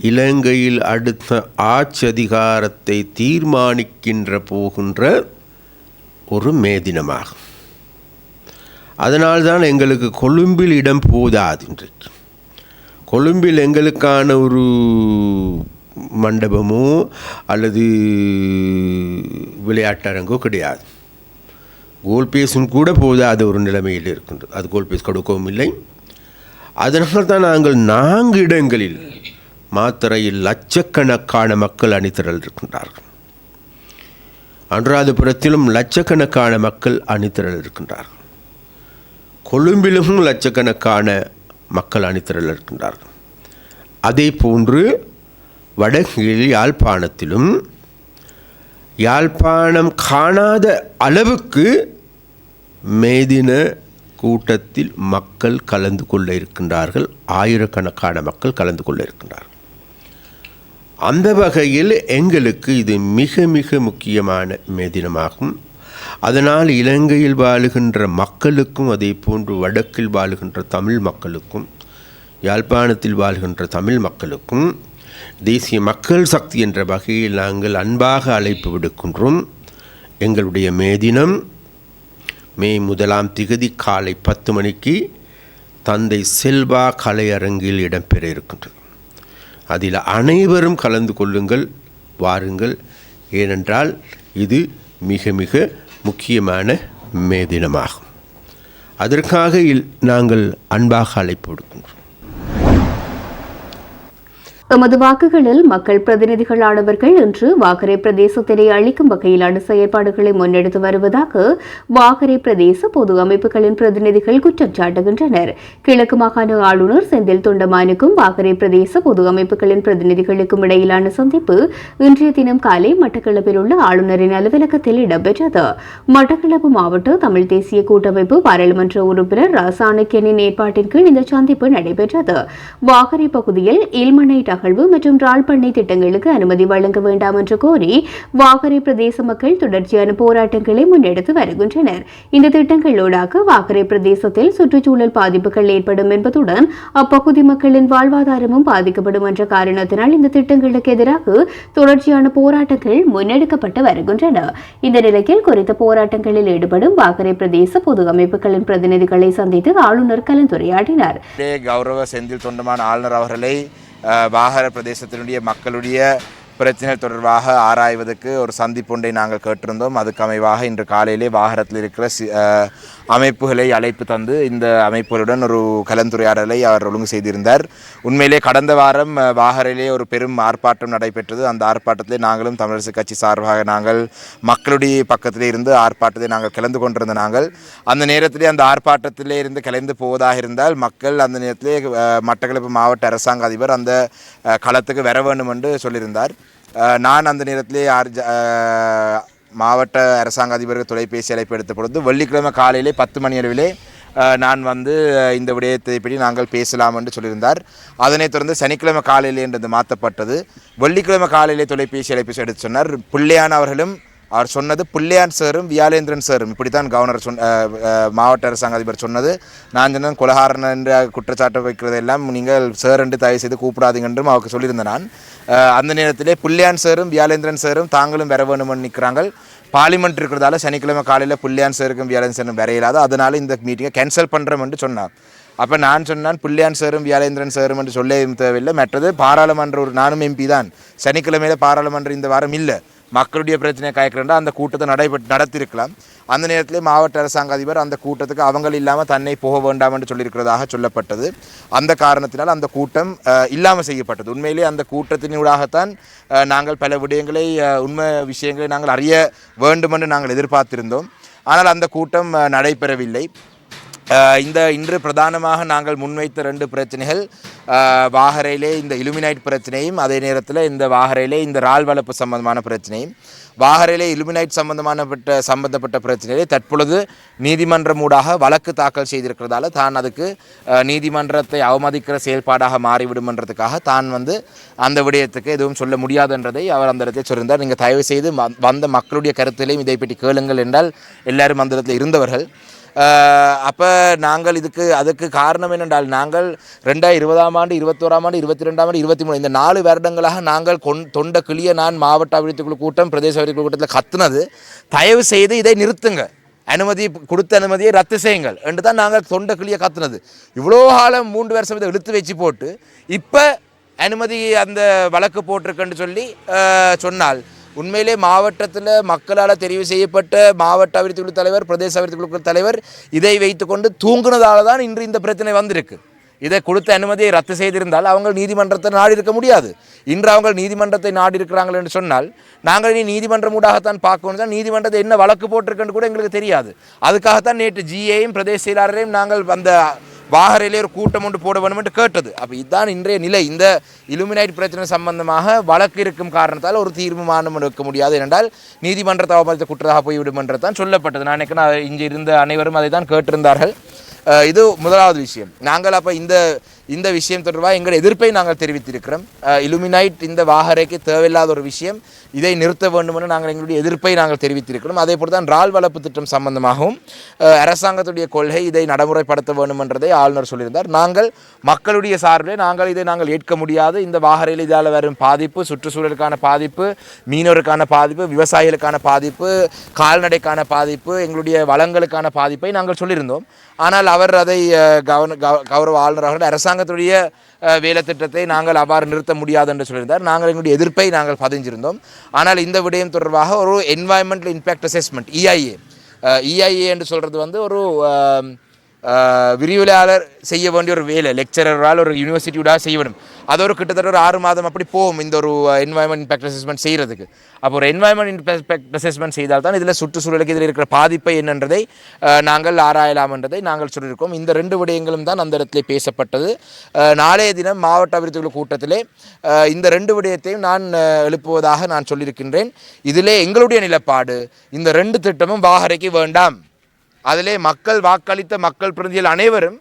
இலங்கையில் அடுத்த ஆட்சி அதிகாரத்தை தீர்மானிக்கின்ற போகின்ற ஒரு மேதினமாகும். அதனால்தான் எங்களுக்கு கொழும்பில் இடம் போதாது. இன்றைக்கு கொழும்பில் எங்களுக்கான ஒரு மண்டபமோ அல்லது விளையாட்டரங்கோ கிடையாது. கோல்பேஸும் கூட போதாத ஒரு நிலைமையில் இருக்கின்றது. அது கோல்பேஸ் கொடுக்கவும் இல்லை. அதனால் தான் நாங்கள் 4 இடங்களில் மாத்தறையில் லட்சக்கணக்கான மக்கள் அணிதிரள் இருக்கின்றார்கள். அனுராதபுரத்திலும் லட்சக்கணக்கான மக்கள் அணிதிரள் இருக்கின்றார்கள். கொழும்பிலும் லட்சக்கணக்கான மக்கள் அணிதிரள் இருக்கின்றார்கள். அதே போன்று வடகிழி யாழ்ப்பாணத்திலும் யாழ்ப்பாணம் காணாத அளவுக்கு மேதின கூட்டத்தில் மக்கள் கலந்து கொள்ள இருக்கின்றார்கள். ஆயிரக்கணக்கான மக்கள் கலந்து கொள்ள இருக்கின்றார்கள். அந்த வகையில் எங்களுக்கு இது மிக மிக முக்கியமான மேதினமாகும். அதனால் இலங்கையில் வாழுகின்ற மக்களுக்கும் அதே போன்று வடக்கில் வாழுகின்ற தமிழ் மக்களுக்கும் யாழ்ப்பாணத்தில் வாழ்கின்ற தமிழ் மக்களுக்கும் தேசிய மக்கள் சக்தி என்ற வகையில் நாங்கள் அன்பாக அழைப்பு விடுக்கின்றோம். எங்களுடைய மேதினம் மே 1 காலை 10 மணிக்கு தந்தை செல்வா கலையரங்கில் இடம்பெற இருக்கின்றது. அதில் அனைவரும் கலந்து கொள்ளுங்கள், வாருங்கள். ஏனென்றால் இது மிக மிக முக்கியமான மேதினமாகும். அதற்காக நாங்கள் அன்பாக அழைப்பு விடுக்கின்றோம். எமது வாக்குகளில் மக்கள் பிரதிநிதிகளானவர்கள் இன்று வாகரை பிரதேசத்தினை அளிக்கும் வகையிலான செயற்பாடுகளை முன்னெடுத்து வருவதாக வாகரை பிரதேச பொது அமைப்புகளின் பிரதிநிதிகள் குற்றம் சாட்டுகின்றனர். கிழக்கு மாகாண ஆளுநர் செந்தில் தொண்டமானுக்கும் வாகரை பிரதேச பொது அமைப்புகளின் பிரதிநிதிகளுக்கும் இடையிலான சந்திப்பு இன்றைய தினம் காலை மட்டக்களப்பில் உள்ள ஆளுநரின் அலுவலகத்தில் இடம்பெற்றது. மட்டக்களப்பு மாவட்ட தமிழ் தேசிய கூட்டமைப்பு பாராளுமன்ற உறுப்பினர் ராசாணக்கியனின் ஏற்பாட்டின் கீழ் இந்த சந்திப்பு நடைபெற்றது. வாகரை பகுதியில் இல்மனைட் அகழ்வு மற்றும் ராழ்பண்ணை திட்டங்களுக்கு அனுமதி வழங்க வேண்டாம் என்று கோரி வாகரை பிரதேச மக்கள் தொடர்ச்சியான போராட்டங்களை முன்னெடுத்து வருகின்றனர். இந்த திட்டங்களூடாக வாகரை பிரதேசத்தில் சுற்றுச்சூழல் பாதிப்புகள் ஏற்படும் என்பதுடன் அப்பகுதி மக்களின் வாழ்வாதாரமும் பாதிக்கப்படும் என்ற காரணத்தினால் இந்த திட்டங்களுக்கு எதிராக தொடர்ச்சியான போராட்டங்கள் முன்னெடுக்கப்பட்டு வருகின்றன. இந்த நிலையில் குறித்த போராட்டங்களில் ஈடுபடும் வாகரை பிரதேச பொது அமைப்புகளின் பிரதிநிதிகளை சந்தித்து ஆளுநர் கலந்துரையாடினார். கௌரவ செந்தில் தொண்டமான் ஆளுநர் அவர்களை வாகர பிரதேசத்தினுடைய மக்களுடைய பிரச்சனைகள் தொடர்பாக ஆராய்வதற்கு ஒரு சந்திப்பொன்றை நாங்கள் கேட்டிருந்தோம். அதுக்கு அமைவாக இன்று காலையிலே வாகரத்தில் இருக்கிற அமைப்புகளை அழைப்பு தந்து இந்த அமைப்புகளுடன் ஒரு கலந்துரையாடலை அவர் ஒழுங்கு செய்திருந்தார். உண்மையிலே கடந்த வாரம் வாகரிலே ஒரு பெரும் ஆர்ப்பாட்டம் நடைபெற்றது. அந்த ஆர்ப்பாட்டத்திலே நாங்களும் தமிழரசு கட்சி சார்பாக நாங்கள் மக்களுடைய பக்கத்திலே இருந்து ஆர்ப்பாட்டத்தை நாங்கள் கலந்து கொண்டிருந்த நாங்கள் அந்த நேரத்திலே அந்த ஆர்ப்பாட்டத்திலே இருந்து கலந்து போவதாக இருந்தால் மக்கள் அந்த நேரத்திலே மட்டக்களப்பு மாவட்ட அரசாங்க அதிபர் அந்த களத்துக்கு வர வேண்டும் என்று சொல்லியிருந்தார். நான் அந்த நேரத்திலே மாவட்ட அரசாங்க அதிபருக்கு தொலைபேசி அழைப்பு எடுத்த பொழுது வெள்ளிக்கிழமை காலையிலே 10 மணி அளவிலே நான் வந்து இந்த விடயத்தை பற்றி நாங்கள் பேசலாம் என்று சொல்லியிருந்தார். அதனைத் தொடர்ந்து சனிக்கிழமை காலையிலே என்றது மாற்றப்பட்டது. வெள்ளிக்கிழமை காலையிலே தொலைபேசி அழைப்பு எடுத்து சொன்னார். பிள்ளையான் அவர்களும் அவர் சொன்னது பிள்ளையான் சாரும் வியாலேந்திரன் சாரும் இப்படித்தான் கவர்னர் மாவட்ட அரசாங்க அதிபர் சொன்னது. நான் சொன்னேன் கொலகாரன் என்ற குற்றச்சாட்டு வைக்கிறதெல்லாம் நீங்கள் சார் என்று தயவு செய்து கூப்பிடாதீங்க என்றும் அவருக்கு சொல்லியிருந்தேன். நான் அந்த நேரத்திலே பிள்ளையான் சாரும் வியாலேந்திரன் சாரும் தாங்களும் வர வேணும்னு நிற்கிறாங்க. பார்லிமெண்ட் இருக்கிறதால சனிக்கிழமை காலையில் பிள்ளையான் சாருக்கும் வியாலேந்திரன் சாரும் வர இயலாது, அதனால இந்த மீட்டிங்கை கேன்சல் பண்ணுறோம் என்று சொன்னார். அப்போ நான் சொன்னான் பிள்ளையான் சாரும் வியாலேந்திரன் சாரும் என்று சொல்ல தேவையில்லை. மற்றது பாராளுமன்ற ஒரு நானும் எம்பி தான். சனிக்கிழமையில் பாராளுமன்றம் இந்த வாரம் இல்லை. மக்களுடைய பிரச்சனையை காய்க்கிறா அந்த கூட்டத்தை நடத்திருக்கலாம். அந்த நேரத்திலே மாவட்ட அரசாங்க அதிபர் அந்த கூட்டத்துக்கு அவங்க இல்லாமல் தன்னை போக வேண்டாம் என்று சொல்லியிருக்கிறதாக சொல்லப்பட்டது. அந்த காரணத்தினால் அந்த கூட்டம் இல்லாமல் செய்யப்பட்டது. உண்மையிலே அந்த கூட்டத்தினூடாகத்தான் நாங்கள் பல விடயங்களை உண்மை விஷயங்களை நாங்கள் அறிய வேண்டும் என்று நாங்கள் எதிர்பார்த்திருந்தோம். ஆனால் அந்த கூட்டம் நடைபெறவில்லை. இன்று பிரதானமாக நாங்கள் முன்வைத்த 2 பிரச்சனைகள் வாகரையிலே இந்த இலுமினைட் பிரச்சனையும், அதே நேரத்தில் இந்த வாகரையிலே இந்த இறால் வளர்ப்பு சம்பந்தமான பிரச்சனையும். வாகரையிலே இலுமினைட் சம்பந்தப்பட்ட பிரச்சனையிலே தற்பொழுது நீதிமன்றம் ஊடாக வழக்கு தாக்கல் செய்திருக்கிறதால தான் அதுக்கு நீதிமன்றத்தை அவமதிக்கிற செயல்பாடாக மாறிவிடுமன்றதுக்காக தான் அந்த விடயத்துக்கு எதுவும் சொல்ல முடியாதுன்றதை அவர் அந்த இடத்தை சொல்லியிருந்தார். நீங்கள் தயவு செய்து வந்த மக்களுடைய கருத்திலையும் இதை பற்றி கேளுங்கள் என்றால் எல்லாரும் அந்த இடத்துல இருந்தவர்கள். அப்போ நாங்கள் அதுக்கு காரணம் என்னென்றால் நாங்கள் 2020ஆம் ஆண்டு 2021ஆம் ஆண்டு 2022ஆம் ஆண்டு 2023 இந்த 4 வருடங்களாக நாங்கள் தொண்ட கிளிய நான் மாவட்ட அபிவிருத்தி குழு கூட்டம் பிரதேச அபிவிருத்தி குழு கூட்டத்தில் கத்துனது தயவு செய்து இதை நிறுத்துங்க, கொடுத்த அனுமதியை ரத்து செய்யுங்கள் என்று தான் நாங்கள் தொண்ட கிளிய கத்துனது. இவ்வளோ காலம் 3 வருஷம் இதை இழுத்து வச்சு போட்டு இப்போ அனுமதி அந்த வழக்கு போட்டிருக்குன்னு சொல்லி சொன்னால் உண்மையிலே மாவட்டத்தில் மக்களால் தெரிவு செய்யப்பட்ட மாவட்ட அபிவிருத்தி குழு தலைவர், பிரதேச அபிவிருத்தி குழு தலைவர் இதை வைத்துக்கொண்டு தூங்குனதால தான் இன்று இந்த பிரச்சனை வந்திருக்கு. இதை கொடுத்த அனுமதியை ரத்து செய்திருந்தால் அவங்க நீதிமன்றத்தை நாடி இருக்க முடியாது. இன்று அவங்க நீதிமன்றத்தை நாடி இருக்கிறார்கள் என்று சொன்னால் நாங்கள் இனி நீதிமன்றம் ஊடாகத்தான் பார்க்கணும் தான். நீதிமன்றத்தை என்ன வழக்கு போட்டிருக்குன்னு கூட எங்களுக்கு தெரியாது. அதுக்காகத்தான் நேற்று ஜிஏயும் பிரதேச செயலாளரையும் நாங்கள் அந்த வாகரையிலே ஒரு கூட்டம் ஒன்று போட வேண்டும் என்று கேட்டது. அப்போ இதுதான் இன்றைய நிலை. இந்த இலுமினைட் பிரச்சனை சம்பந்தமாக வழக்கு இருக்கும் காரணத்தால் ஒரு தீர்மானம் எடுக்க முடியாது. என்றால் நீதிமன்றத்தை அவமதித்த குற்றதாக போய்விடும் என்று தான் சொல்லப்பட்டது. நான் நினைக்கிறேன் இங்கே இருந்த அனைவரும் அதை தான் கேட்டிருந்தார்கள். இது முதலாவது விஷயம். நாங்கள் அப்போ இந்த விஷயம் தொடர்பாக எங்கள் எதிர்ப்பை நாங்கள் தெரிவித்திருக்கிறோம். இலுமினைட் இந்த வாகரைக்கு தேவையில்லாத ஒரு விஷயம், இதை நிறுத்த வேண்டும் என்று நாங்கள் எங்களுடைய எதிர்ப்பை நாங்கள் தெரிவித்திருக்கிறோம். அதே போல் தான் இறால் வளர்ப்பு திட்டம் சம்பந்தமாகவும் அரசாங்கத்துடைய கொள்கை இதை நடைமுறைப்படுத்த வேண்டும் என்றதை ஆளுநர் சொல்லியிருந்தார். நாங்கள் மக்களுடைய சார்பில் இதை நாங்கள் ஏற்க முடியாது. இந்த வாகரையில் இதால் வரும் பாதிப்பு, சுற்றுச்சூழலுக்கான பாதிப்பு, மீனவருக்கான பாதிப்பு, விவசாயிகளுக்கான பாதிப்பு, கால்நடைக்கான பாதிப்பு, எங்களுடைய வளங்களுக்கான பாதிப்பை நாங்கள் சொல்லியிருந்தோம். ஆனால் அவர் அதை கௌரவ ஆளுநர் அவர்கள் அரசாங்கத்துடைய வேலை திட்டத்தை நாங்கள் அவ்வாறு நிறுத்த முடியாது என்று சொல்லியிருந்தார். நாங்கள் எங்களுடைய எதிர்ப்பை நாங்கள் பதிஞ்சிருந்தோம். ஆனால் இந்த விடயம் தொடர்பாக ஒரு என்வாயன்மெண்டல் இம்பேக்ட் அசஸ்மெண்ட் EIA என்று சொல்கிறது ஒரு விரிவுரையாளர் செய்ய வேண்டிய ஒரு வேலை, லெக்சரரால் ஒரு யூனிவர்சிட்டியோட செய்ய வேண்டும். அது ஒரு கிட்டத்தட்ட ஒரு 6 மாதம் அப்படி போகும் இந்த ஒரு என்வாயன்மெண்ட் இம்பேக்ட் அசஸ்மெண்ட் செய்கிறதுக்கு. அப்போ ஒரு என்வாயன்மெண்ட் இம்பேக்ட் அசஸ்மெண்ட் செய்தால் தான் இதில் சுற்றுச்சூழலுக்கு இதில் இருக்கிற பாதிப்பை என்னன்றதை நாங்கள் ஆராயலாம் என்றதை நாங்கள் சொல்லியிருக்கோம். இந்த 2 விடயங்களும் தான் அந்த இடத்துல பேசப்பட்டது. நாளைய தினம் மாவட்ட அபிவிருத்தி குழு கூட்டத்திலே இந்த 2 விடயத்தையும் நான் எழுப்புவதாக நான் சொல்லியிருக்கின்றேன். இதிலே எங்களுடைய நிலப்பாடு இந்த 2 திட்டமும் வாகரைக்கு வேண்டாம். அதிலே மக்கள் வாக்களித்த மக்கள் பிரதிநிதிகள் அனைவரும்,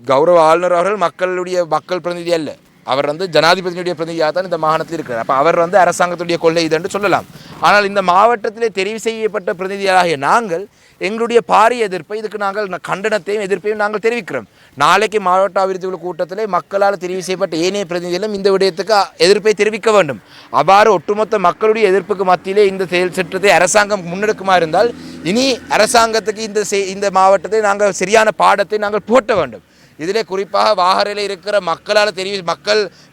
கௌரவ ஆளுநர் அவர்கள் மக்கள் பிரதிநிதி அல்ல, அவர் ஜனாதிபதியுடைய பிரதிநிதியாக தான் இந்த மாகாணத்தில் இருக்கிறார். அப்போ அவர் அரசாங்கத்துடைய கொள்கை இது என்று சொல்லலாம். ஆனால் இந்த மாவட்டத்திலே தெரிவு செய்யப்பட்ட பிரதிநிதிகளாகிய நாங்கள் எங்களுடைய பாரிய எதிர்ப்பை, இதுக்கு நாங்கள் கண்டனத்தையும் எதிர்ப்பையும் நாங்கள் தெரிவிக்கிறோம். நாளைக்கு மாவட்ட அபிவிருத்தி குழு கூட்டத்திலே மக்களால் தெரிவு செய்யப்பட்ட ஏனைய பிரதிநிதிகளும் இந்த விடயத்துக்கு எதிர்ப்பை தெரிவிக்க வேண்டும். அவ்வாறு ஒட்டுமொத்த மக்களுடைய எதிர்ப்புக்கு மத்தியிலே இந்த செயல் திட்டத்தை அரசாங்கம் முன்னெடுக்குமா இருந்தால் இனி அரசாங்கத்துக்கு இந்த மாவட்டத்தை நாங்கள் சரியான பாடத்தை நாங்கள் போட்ட வேண்டும். இதிலே குறிப்பாக வாகரையில் இருக்கிற மக்களால்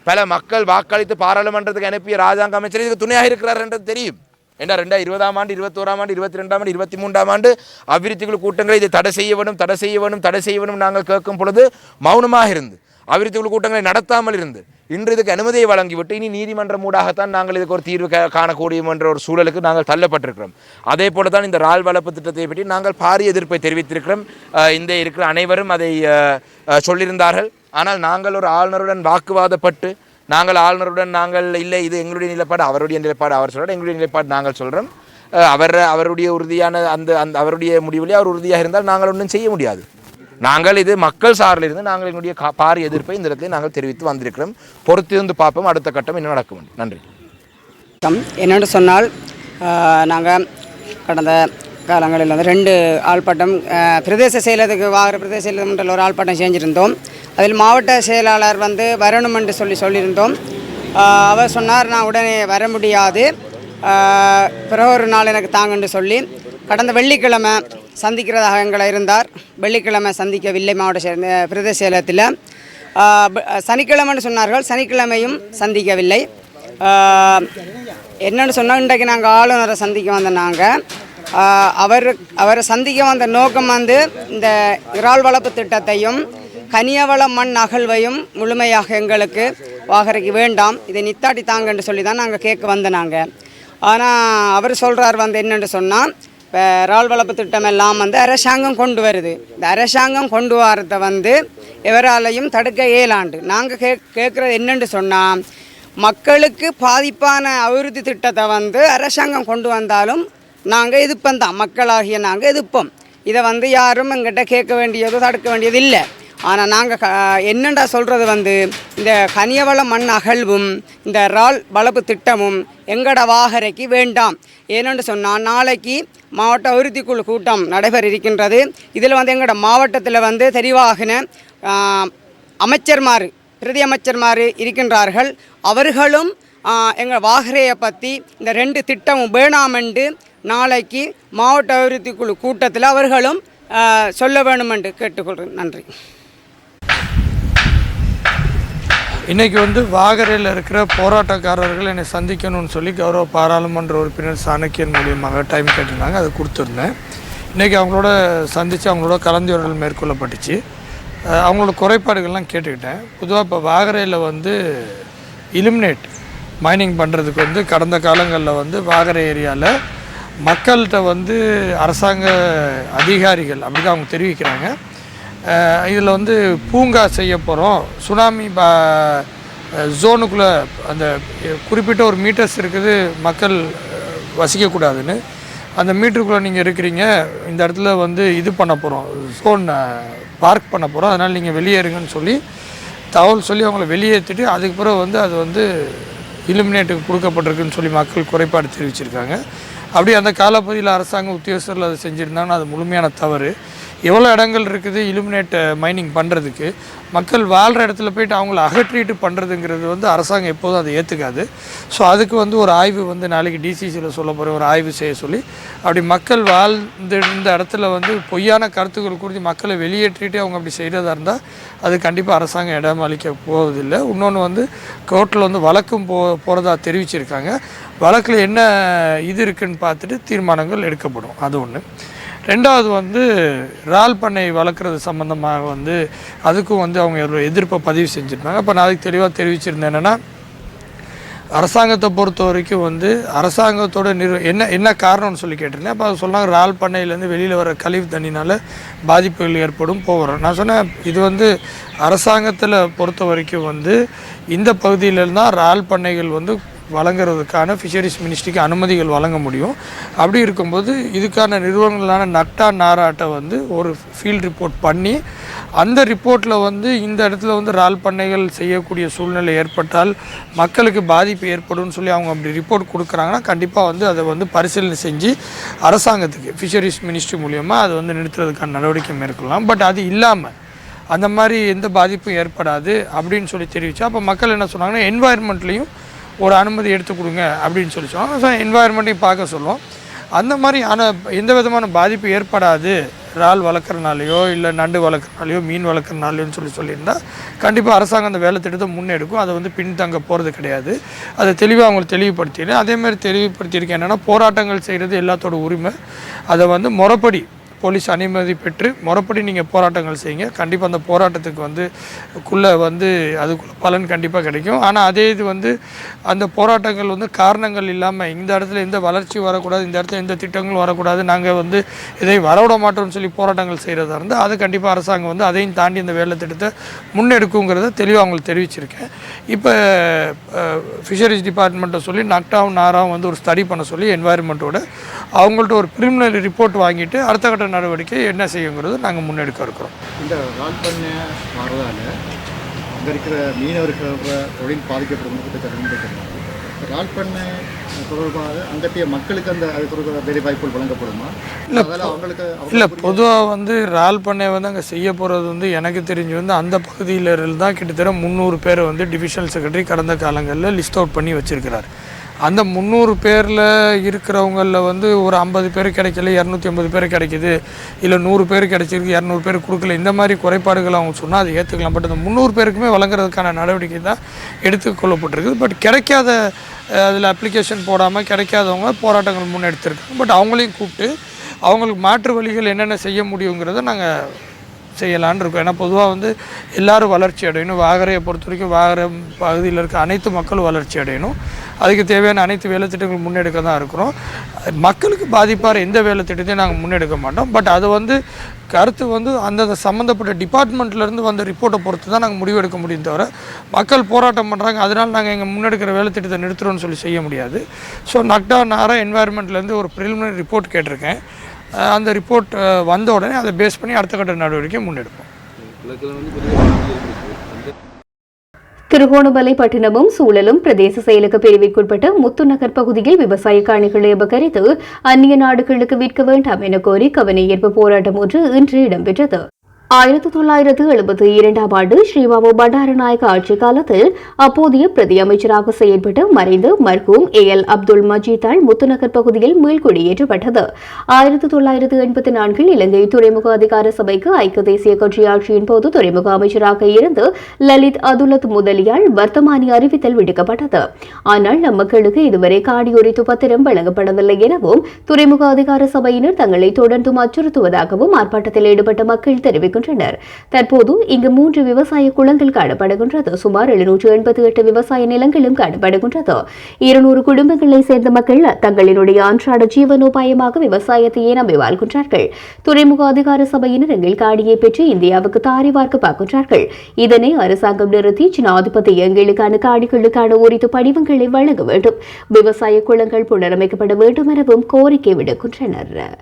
பல மக்கள் வாக்களித்து பாராளுமன்றத்துக்கு அனுப்பிய ராஜாங்க அமைச்சர் இதுக்கு துணையாக இருக்கிறார் என்றது தெரியும். ஏன்னா 2020ஆம் ஆண்டு 2021ஆம் ஆண்டு 2022ஆம் ஆண்டு 2023ஆம் ஆண்டு அபிவிருத்தி குழு கூட்டங்களை இதை தடை செய்ய வேண்டும் நாங்கள் கேட்கும் பொழுது மௌனமாக இருந்து அபிவிருத்தி குழு கூட்டங்களை நடத்தாமல் இருந்து இன்று இதுக்கு அனுமதியை வழங்கிவிட்டு இனி நீதிமன்றம் ஊடாகத்தான் நாங்கள் இதுக்கு ஒரு தீர்வு காணக்கூடியும் என்ற ஒரு சூழலுக்கு நாங்கள் தள்ளப்பட்டிருக்கிறோம். அதே போல தான் இந்த இறால் வளர்ப்பு திட்டத்தை பற்றி நாங்கள் பாரிய எதிர்ப்பை தெரிவித்திருக்கிறோம். இந்த இருக்கிற அனைவரும் அதை சொல்லியிருந்தார்கள். ஆனால் நாங்கள் ஒரு ஆளுநருடன் வாக்குவாதப்பட்டு இல்லை இது எங்களுடைய நிலைப்பாடு, அவருடைய நிலைப்பாடு அவர் சொல்கிறார், எங்களுடைய நிலைப்பாடு நாங்கள் சொல்கிறோம். அவருடைய உறுதியான அவருடைய முடிவிலே அவர் உறுதியாக இருந்தால் நாங்கள் ஒன்றும் செய்ய முடியாது. நாங்கள் இது மக்கள் சார்பில் இருந்து நாங்கள் எங்களுடைய பாரிய எதிர்ப்பை இந்த இடத்துல நாங்கள் தெரிவித்து வந்திருக்கிறோம். பொறுத்திருந்து பார்ப்போம் அடுத்த கட்டம் என்ன நடக்கும். நன்றி. என்னென்னு சொன்னால் நாங்கள் கடந்த காலங்களில் 2 ஆள்பாட்டம் பிரதேச செயலத்துக்கு பிரதேச செயலகத்தில் ஒரு ஆள்பாட்டம் செஞ்சுருந்தோம். அதில் மாவட்ட செயலாளர் வரணும் என்று சொல்லியிருந்தோம். அவர் சொன்னார் நான் உடனே வர முடியாது, பிறகு ஒரு நாள் எனக்கு தாங்கன்னு சொல்லி கடந்த வெள்ளிக்கிழமை சந்திக்கிறதாக எங்களை இருந்தார். வெள்ளிக்கிழமை சந்திக்கவில்லை மாவட்ட பிரதேச செயலகத்தில். சனிக்கிழமைன்னு சொன்னார்கள், சனிக்கிழமையும் சந்திக்கவில்லை. என்னென்னு சொன்னால் இன்றைக்கு நாங்கள் ஆளுநரை சந்திக்க வந்த நாங்கள் அவரை சந்திக்க வந்த நோக்கம் இந்த இறால் வளர்ப்பு திட்டத்தையும் கனியவள மண் அகழ்வையும் முழுமையாக எங்களுக்கு வாகரைக்கு வேண்டாம், இதை நித்தாட்டி தாங்கன்னு சொல்லி தான் நாங்கள் கேட்க வந்த நாங்கள். ஆனால் அவர் சொல்கிறார் என்னென்னு சொன்னால் இப்போ இறால் வளர்ப்பு திட்டம் எல்லாம் வந்து அரசாங்கம் கொண்டு வருது. இந்த அரசாங்கம் கொண்டு வரதை வந்து எவராலையும் தடுக்க இயலாண்டு. நாங்கள் கேட்குறது என்னென்னு சொன்னால், மக்களுக்கு பாதிப்பான அபிவிருத்தி திட்டத்தை வந்து அரசாங்கம் கொண்டு வந்தாலும் நாங்கள் எதிர்ப்போம் தான். மக்களாகிய நாங்கள் எதிர்ப்போம். இதை வந்து யாரும் எங்கிட்ட கேட்க வேண்டியதோ தடுக்க வேண்டியது இல்லை. ஆனால் நாங்கள் என்னென்றா சொல்கிறது வந்து, இந்த கனியவள மண் அகழ்வும் இந்த இறால் வளர்ப்பு திட்டமும் எங்கட வாகரைக்கு வேண்டாம். ஏனென்று சொன்னால், நாளைக்கு மாவட்ட அபிவிருத்தி குழு கூட்டம் நடைபெற இருக்கின்றது. இதில் வந்து எங்களோட மாவட்டத்தில் வந்து தெரிவாகின அமைச்சர்மார், பிரதி அமைச்சர்மார் இருக்கின்றார்கள். அவர்களும் எங்கள் வாகரையை பற்றி இந்த 2 திட்டமும் வேணாமென்று நாளைக்கு மாவட்ட அபிவிருத்தி குழு கூட்டத்தில் அவர்களும் சொல்ல வேணுமென்று கேட்டுக்கொள்கிறேன். நன்றி. இன்றைக்கி வந்து வாகரையில் இருக்கிற போராட்டக்காரர்கள் என்னை சந்திக்கணும்னு சொல்லி கௌரவ பாராளுமன்ற உறுப்பினர் சாணக்கியன் மூலியமாக டைம் கேட்டிருந்தாங்க. அதை கொடுத்துருந்தேன். இன்றைக்கி அவங்களோட சந்தித்து அவங்களோட கலந்துரையாடல் மேற்கொள்ளப்பட்டுச்சு. அவங்களோட குறைபாடுகள்லாம் கேட்டுக்கிட்டேன். பொதுவாக இப்போ வாகரையில் வந்து இலுமினேட் மைனிங் பண்ணுறதுக்கு வந்து கடந்த காலங்களில் வந்து வாகரை ஏரியாவில் மக்கள்கிட்ட வந்து அரசாங்க அதிகாரிகள் அப்படி தான் அவங்க தெரிவிக்கிறாங்க, இதில் வந்து பூங்கா செய்ய போகிறோம், சுனாமி ஜோனுக்குள்ளே அந்த குறிப்பிட்ட ஒரு மீட்டர்ஸ் இருக்குது, மக்கள் வசிக்கக்கூடாதுன்னு. அந்த மீட்டருக்குள்ளே நீங்கள் இருக்கிறீங்க, இந்த இடத்துல வந்து இது பண்ண போகிறோம், ஜோன் பார்க் பண்ண போகிறோம், அதனால் நீங்கள் வெளியேறுங்கன்னு சொல்லி தகவல் சொல்லி அவங்கள வெளியேற்றிட்டு அதுக்கு பிறகு வந்து அது வந்து இலுமினேட்டுக்கு கொடுக்கப்பட்டிருக்குன்னு சொல்லி மக்கள் குறைபாடு தெரிவிச்சிருக்காங்க. அப்படி அந்த காலப்பகுதியில் அரசாங்க உத்தியோகஸ்தர்கள் அதை செஞ்சுருந்தாங்கன்னா அது முழுமையான தவறு. எவ்வளோ இடங்கள் இருக்குது இலுமினேட் மைனிங் பண்ணுறதுக்கு, மக்கள் வாழ்கிற இடத்துல போய்ட்டு அவங்கள அகற்றிட்டு பண்ணுறதுங்கிறது வந்து அரசாங்கம் எப்போதும் அதை ஏற்றுக்காது. ஸோ அதுக்கு வந்து ஒரு ஆய்வு வந்து நாளைக்கு டிசிசியில் சொல்ல போகிற ஒரு ஆய்வு செய்ய சொல்லி, அப்படி மக்கள் வாழ்ந்திருந்த இடத்துல வந்து பொய்யான கருத்துக்கள் குறித்து மக்களை வெளியேற்றிட்டு அவங்க அப்படி செய்கிறதா இருந்தால் அது கண்டிப்பாக அரசாங்கம் இடம் அளிக்க போவதில்லை. இன்னொன்று வந்து கோர்ட்டில் வந்து வழக்கும் போகிறதா தெரிவிச்சிருக்காங்க. வழக்கில் என்ன இது இருக்குதுன்னு பார்த்துட்டு தீர்மானங்கள் எடுக்கப்படும். அது ஒன்று. ரெண்டாவது வந்து இறால் பண்ணை வளர்க்குறது சம்மந்தமாக வந்து அதுக்கும் வந்து அவங்க எதிர்ப்பை பதிவு செஞ்சுருந்தாங்க. அப்போ நான் அதுக்கு தெளிவாக தெரிவிச்சிருந்தேன் என்னென்னா, அரசாங்கத்தை பொறுத்த வரைக்கும் வந்து அரசாங்கத்தோட என்ன காரணம்னு சொல்லி கேட்டிருந்தேன். அப்போ அது சொன்னாங்க இறால் பண்ணையிலேருந்து வெளியில் வர கழிவு தண்ணினால் பாதிப்புகள் ஏற்படும் போகிறோம். நான் சொன்னேன் இது வந்து அரசாங்கத்தில் பொறுத்த வரைக்கும் வந்து இந்த பகுதியிலேருந்து தான் இறால் பண்ணைகள் வந்து வழங்குறதுக்கான ஃபிஷரிஸ் மினிஸ்ட்ரிக்கு அனுமதிகள் வழங்க முடியும். அப்படி இருக்கும்போது இதுக்கான நிறுவனங்களான நட்டா நாராட்டை வந்து ஒரு ஃபீல்ட் ரிப்போர்ட் பண்ணி அந்த ரிப்போர்ட்டில் வந்து இந்த இடத்துல வந்து இறால் பண்ணைகள் செய்யக்கூடிய சூழ்நிலை ஏற்பட்டால் மக்களுக்கு பாதிப்பு ஏற்படும்னு சொல்லி அவங்க அப்படி ரிப்போர்ட் கொடுக்குறாங்கன்னா கண்டிப்பாக வந்து அதை வந்து பரிசீலனை செஞ்சு அரசாங்கத்துக்கு ஃபிஷரிஸ் மினிஸ்ட்ரி மூலியமாக அதை வந்து நிறுத்துறதுக்கான நடவடிக்கை மேற்கொள்ளலாம். பட் அது இல்லாமல் அந்த மாதிரி எந்த பாதிப்பும் ஏற்படாது அப்படின்னு சொல்லி தெரிவித்தா அப்போ மக்கள் என்ன சொன்னாங்கன்னா என்வாயர்மெண்ட்லேயும் ஒரு அனுமதி எடுத்து கொடுங்க அப்படின்னு சொல்லி சொன்னாங்க. ஸோ என்வாயர்மெண்ட்டையும் பார்க்க சொல்லுவோம். அந்த மாதிரி எந்த விதமான பாதிப்பு ஏற்படாது இறால் வளர்க்குறனாலையோ இல்லை நண்டு வளர்க்குறனாலையோ மீன் வளர்க்குறனாலையோன்னு சொல்லியிருந்தால் கண்டிப்பாக அரசாங்கம் அந்த வேலை திட்டத்தை முன்னெடுக்கும். அதை வந்து பின்தங்க போகிறது கிடையாது. அதை தெளிவாக அவங்களுக்கு தெளிவுபடுத்தினேன். அதேமாதிரி தெளிவுபடுத்தியிருக்கேன் என்னென்னா, போராட்டங்கள் செய்கிறது எல்லாத்தோட உரிமை. அதை வந்து முறைப்படி போலீஸ் அனுமதி பெற்று முறைப்படி நீங்கள் போராட்டங்கள் செய்யுங்க. கண்டிப்பாக அந்த போராட்டத்துக்கு வந்து அதுக்குள்ள பலன் கண்டிப்பாக கிடைக்கும். ஆனால் அதே இது வந்து அந்த போராட்டங்கள் வந்து காரணங்கள் இல்லாமல் இந்த இடத்துல எந்த வளர்ச்சி வரக்கூடாது, இந்த இடத்துல எந்த திட்டங்களும் வரக்கூடாது, நாங்கள் வந்து இதை வரவிட மாட்டோம்னு சொல்லி போராட்டங்கள் செய்கிறதா இருந்தால் அது கண்டிப்பாக அரசாங்கம் வந்து அதையும் தாண்டி இந்த வேலை திட்டத்தை முன்னெடுக்குங்கிறத தெளிவாக அவங்களுக்கு தெரிவிச்சிருக்கேன். இப்போ ஃபிஷரிஸ் டிபார்ட்மெண்ட்டை சொல்லி நக்டாவும் நாராவும் வந்து ஒரு ஸ்டடி பண்ண சொல்லி என்வாயர்மெண்ட்டோட அவங்கள்ட்ட ஒரு ப்ரிலிமினரி ரிப்போர்ட் வாங்கிட்டு அடுத்த கட்ட நடவடிக்கை என்ன செய்யுங்கிறது நாங்கள் முன்னெடுக்க இருக்கிறோம். இந்த இறால் பண்ணை மாறுறதால அங்கே இருக்கிற மீனவர்களோட தொழில் பாதிக்கப்படுறது. இறால் பண்ணை தொடர்பாக அங்கத்திய மக்களுக்கு அது தொடர்பாக வேலை வாய்ப்புகள் வழங்கப்படுமா? இல்லை, பொதுவாக வந்து இறால் பண்ணை வந்து அங்கே செய்ய போகிறது வந்து எனக்கு தெரிஞ்சு வந்து அந்த பகுதியில் தான் கிட்டத்தட்ட 300 பேரை வந்து டிவிஷனல் செக்ரட்டரி கடந்த காலங்களில் லிஸ்ட் அவுட் பண்ணி வச்சுருக்கிறார். அந்த 300 பேரில் இருக்கிறவங்களில் வந்து ஒரு 50 பேர் கிடைக்கல, 250 பேர் கிடைக்கிது, இல்லை 100 பேர் கிடைச்சிருக்கு, 200 பேர் கொடுக்கல, இந்த மாதிரி குறைபாடுகள் அவங்க சொன்னால் அதை ஏற்றுக்கலாம். பட் அந்த 300 பேருக்குமே வழங்குறதுக்கான நடவடிக்கை தான் எடுத்துக்கொள்ளப்பட்டிருக்குது. பட் கிடைக்காத அதில் அப்ளிகேஷன் போடாமல் கிடைக்காதவங்க போராட்டங்கள் முன்னெடுத்திருக்காங்க. பட் அவங்களையும் கூப்பிட்டு அவங்களுக்கு மாற்று வழிகள் என்னென்ன செய்ய முடியுங்கிறத நாங்கள் செய்யலான்னு இருக்கும். ஏன்னா பொதுவாக வந்து எல்லோரும் வளர்ச்சி அடையணும். வாகரையை பொறுத்த வரைக்கும் வாகரை பகுதியில் இருக்க அனைத்து மக்களும் வளர்ச்சி அடையணும். அதுக்கு தேவையான அனைத்து வேலை திட்டங்கள் முன்னெடுக்க தான் இருக்கிறோம். மக்களுக்கு பாதிப்பாக எந்த வேலை திட்டத்தையும் நாங்கள் முன்னெடுக்க மாட்டோம். பட் அது வந்து கருத்து வந்து அந்தந்த சம்மந்தப்பட்ட டிபார்ட்மெண்ட்லேருந்து வந்த ரிப்போர்ட்டை பொறுத்து தான் நாங்கள் முடிவெடுக்க முடியும் தவிர மக்கள் போராட்டம் பண்ணுறாங்க அதனால் நாங்கள் எங்கள் முன்னெடுக்கிற வேலை திட்டத்தை நிறுத்துகிறோன்னு சொல்லி செய்ய முடியாது. ஸோ நக்டா நாரா என்வாயர்மெண்ட்லேருந்து ஒரு ப்ரிலிமினரி ரிப்போர்ட் கேட்டிருக்கேன். அந்த ரிப்போர்ட் வந்த உடனே அதை பேஸ் பண்ணி அடுத்த கட்ட நடவடிக்கை முன்னெடுப்போம். திருகோணமலை பட்டினமும் சூழலும் பிரதேச செயலக பிரிவிற்குட்பட்ட முத்துநகர் பகுதியில் விவசாய காணிகளை அபகரித்து அந்நிய நாடுகளுக்கு விற்க வேண்டாம் என கோரி கவனஈர்ப்பு போராட்டம் ஒன்று இன்று இடம்பெற்றது. 1972 ஆண்டு ஸ்ரீபாபு பண்டாரநாயக்க ஆட்சி காலத்தில் அப்போதைய பிரதி அமைச்சராக செயல்பட்டு மறைந்த மர்ஹூம் AL அப்துல் மஜீதால் முத்துநகர் பகுதியில் மீள்குடியேற்றப்பட்டது. 1984 இலங்கை துறைமுக அதிகார சபைக்கு ஐக்கிய தேசிய கட்சி ஆட்சியின் போது துறைமுக அமைச்சராக இருந்து லலித் அதுலத் முதலியால் வர்த்தமானி அறிவித்தல் விடுக்கப்பட்டது. ஆனால் மக்களுக்கு இதுவரை காடியுரித்து பத்திரம் வழங்கப்படவில்லை எனவும் துறைமுக அதிகார சபையினர் தங்களை தொடர்ந்தும் அச்சுறுத்துவதாகவும் ஆர்ப்பாட்டத்தில் ஈடுபட்ட மக்கள் தெரிவிக்கின்றனர். தற்போது இங்கு 3 விவசாய குளங்கள் காணப்படுகின்றது. சுமார் 788 விவசாய நிலங்களும் காணப்படுகின்றது. 200 குடும்பங்களை சேர்ந்த மக்கள் தங்களினுடைய அன்றாட ஜீவனோபாயமாக விவசாயத்தையே நம்பி வாழ்கின்றார்கள். துறைமுக அதிகார சபையினர் எங்கள் காடியை பெற்று இந்தியாவுக்கு தாரி பார்க்க பார்க்கின்றார்கள். இதனை அரசாங்கம் நிறுத்தி ஜனாதிபதி எங்களுக்கான காடிகளுக்கான உரித்து படிவங்களை வழங்க வேண்டும். விவசாய குளங்கள் புனரமைக்கப்பட வேண்டும் எனவும் கோரிக்கை விடுக்கின்றனர்.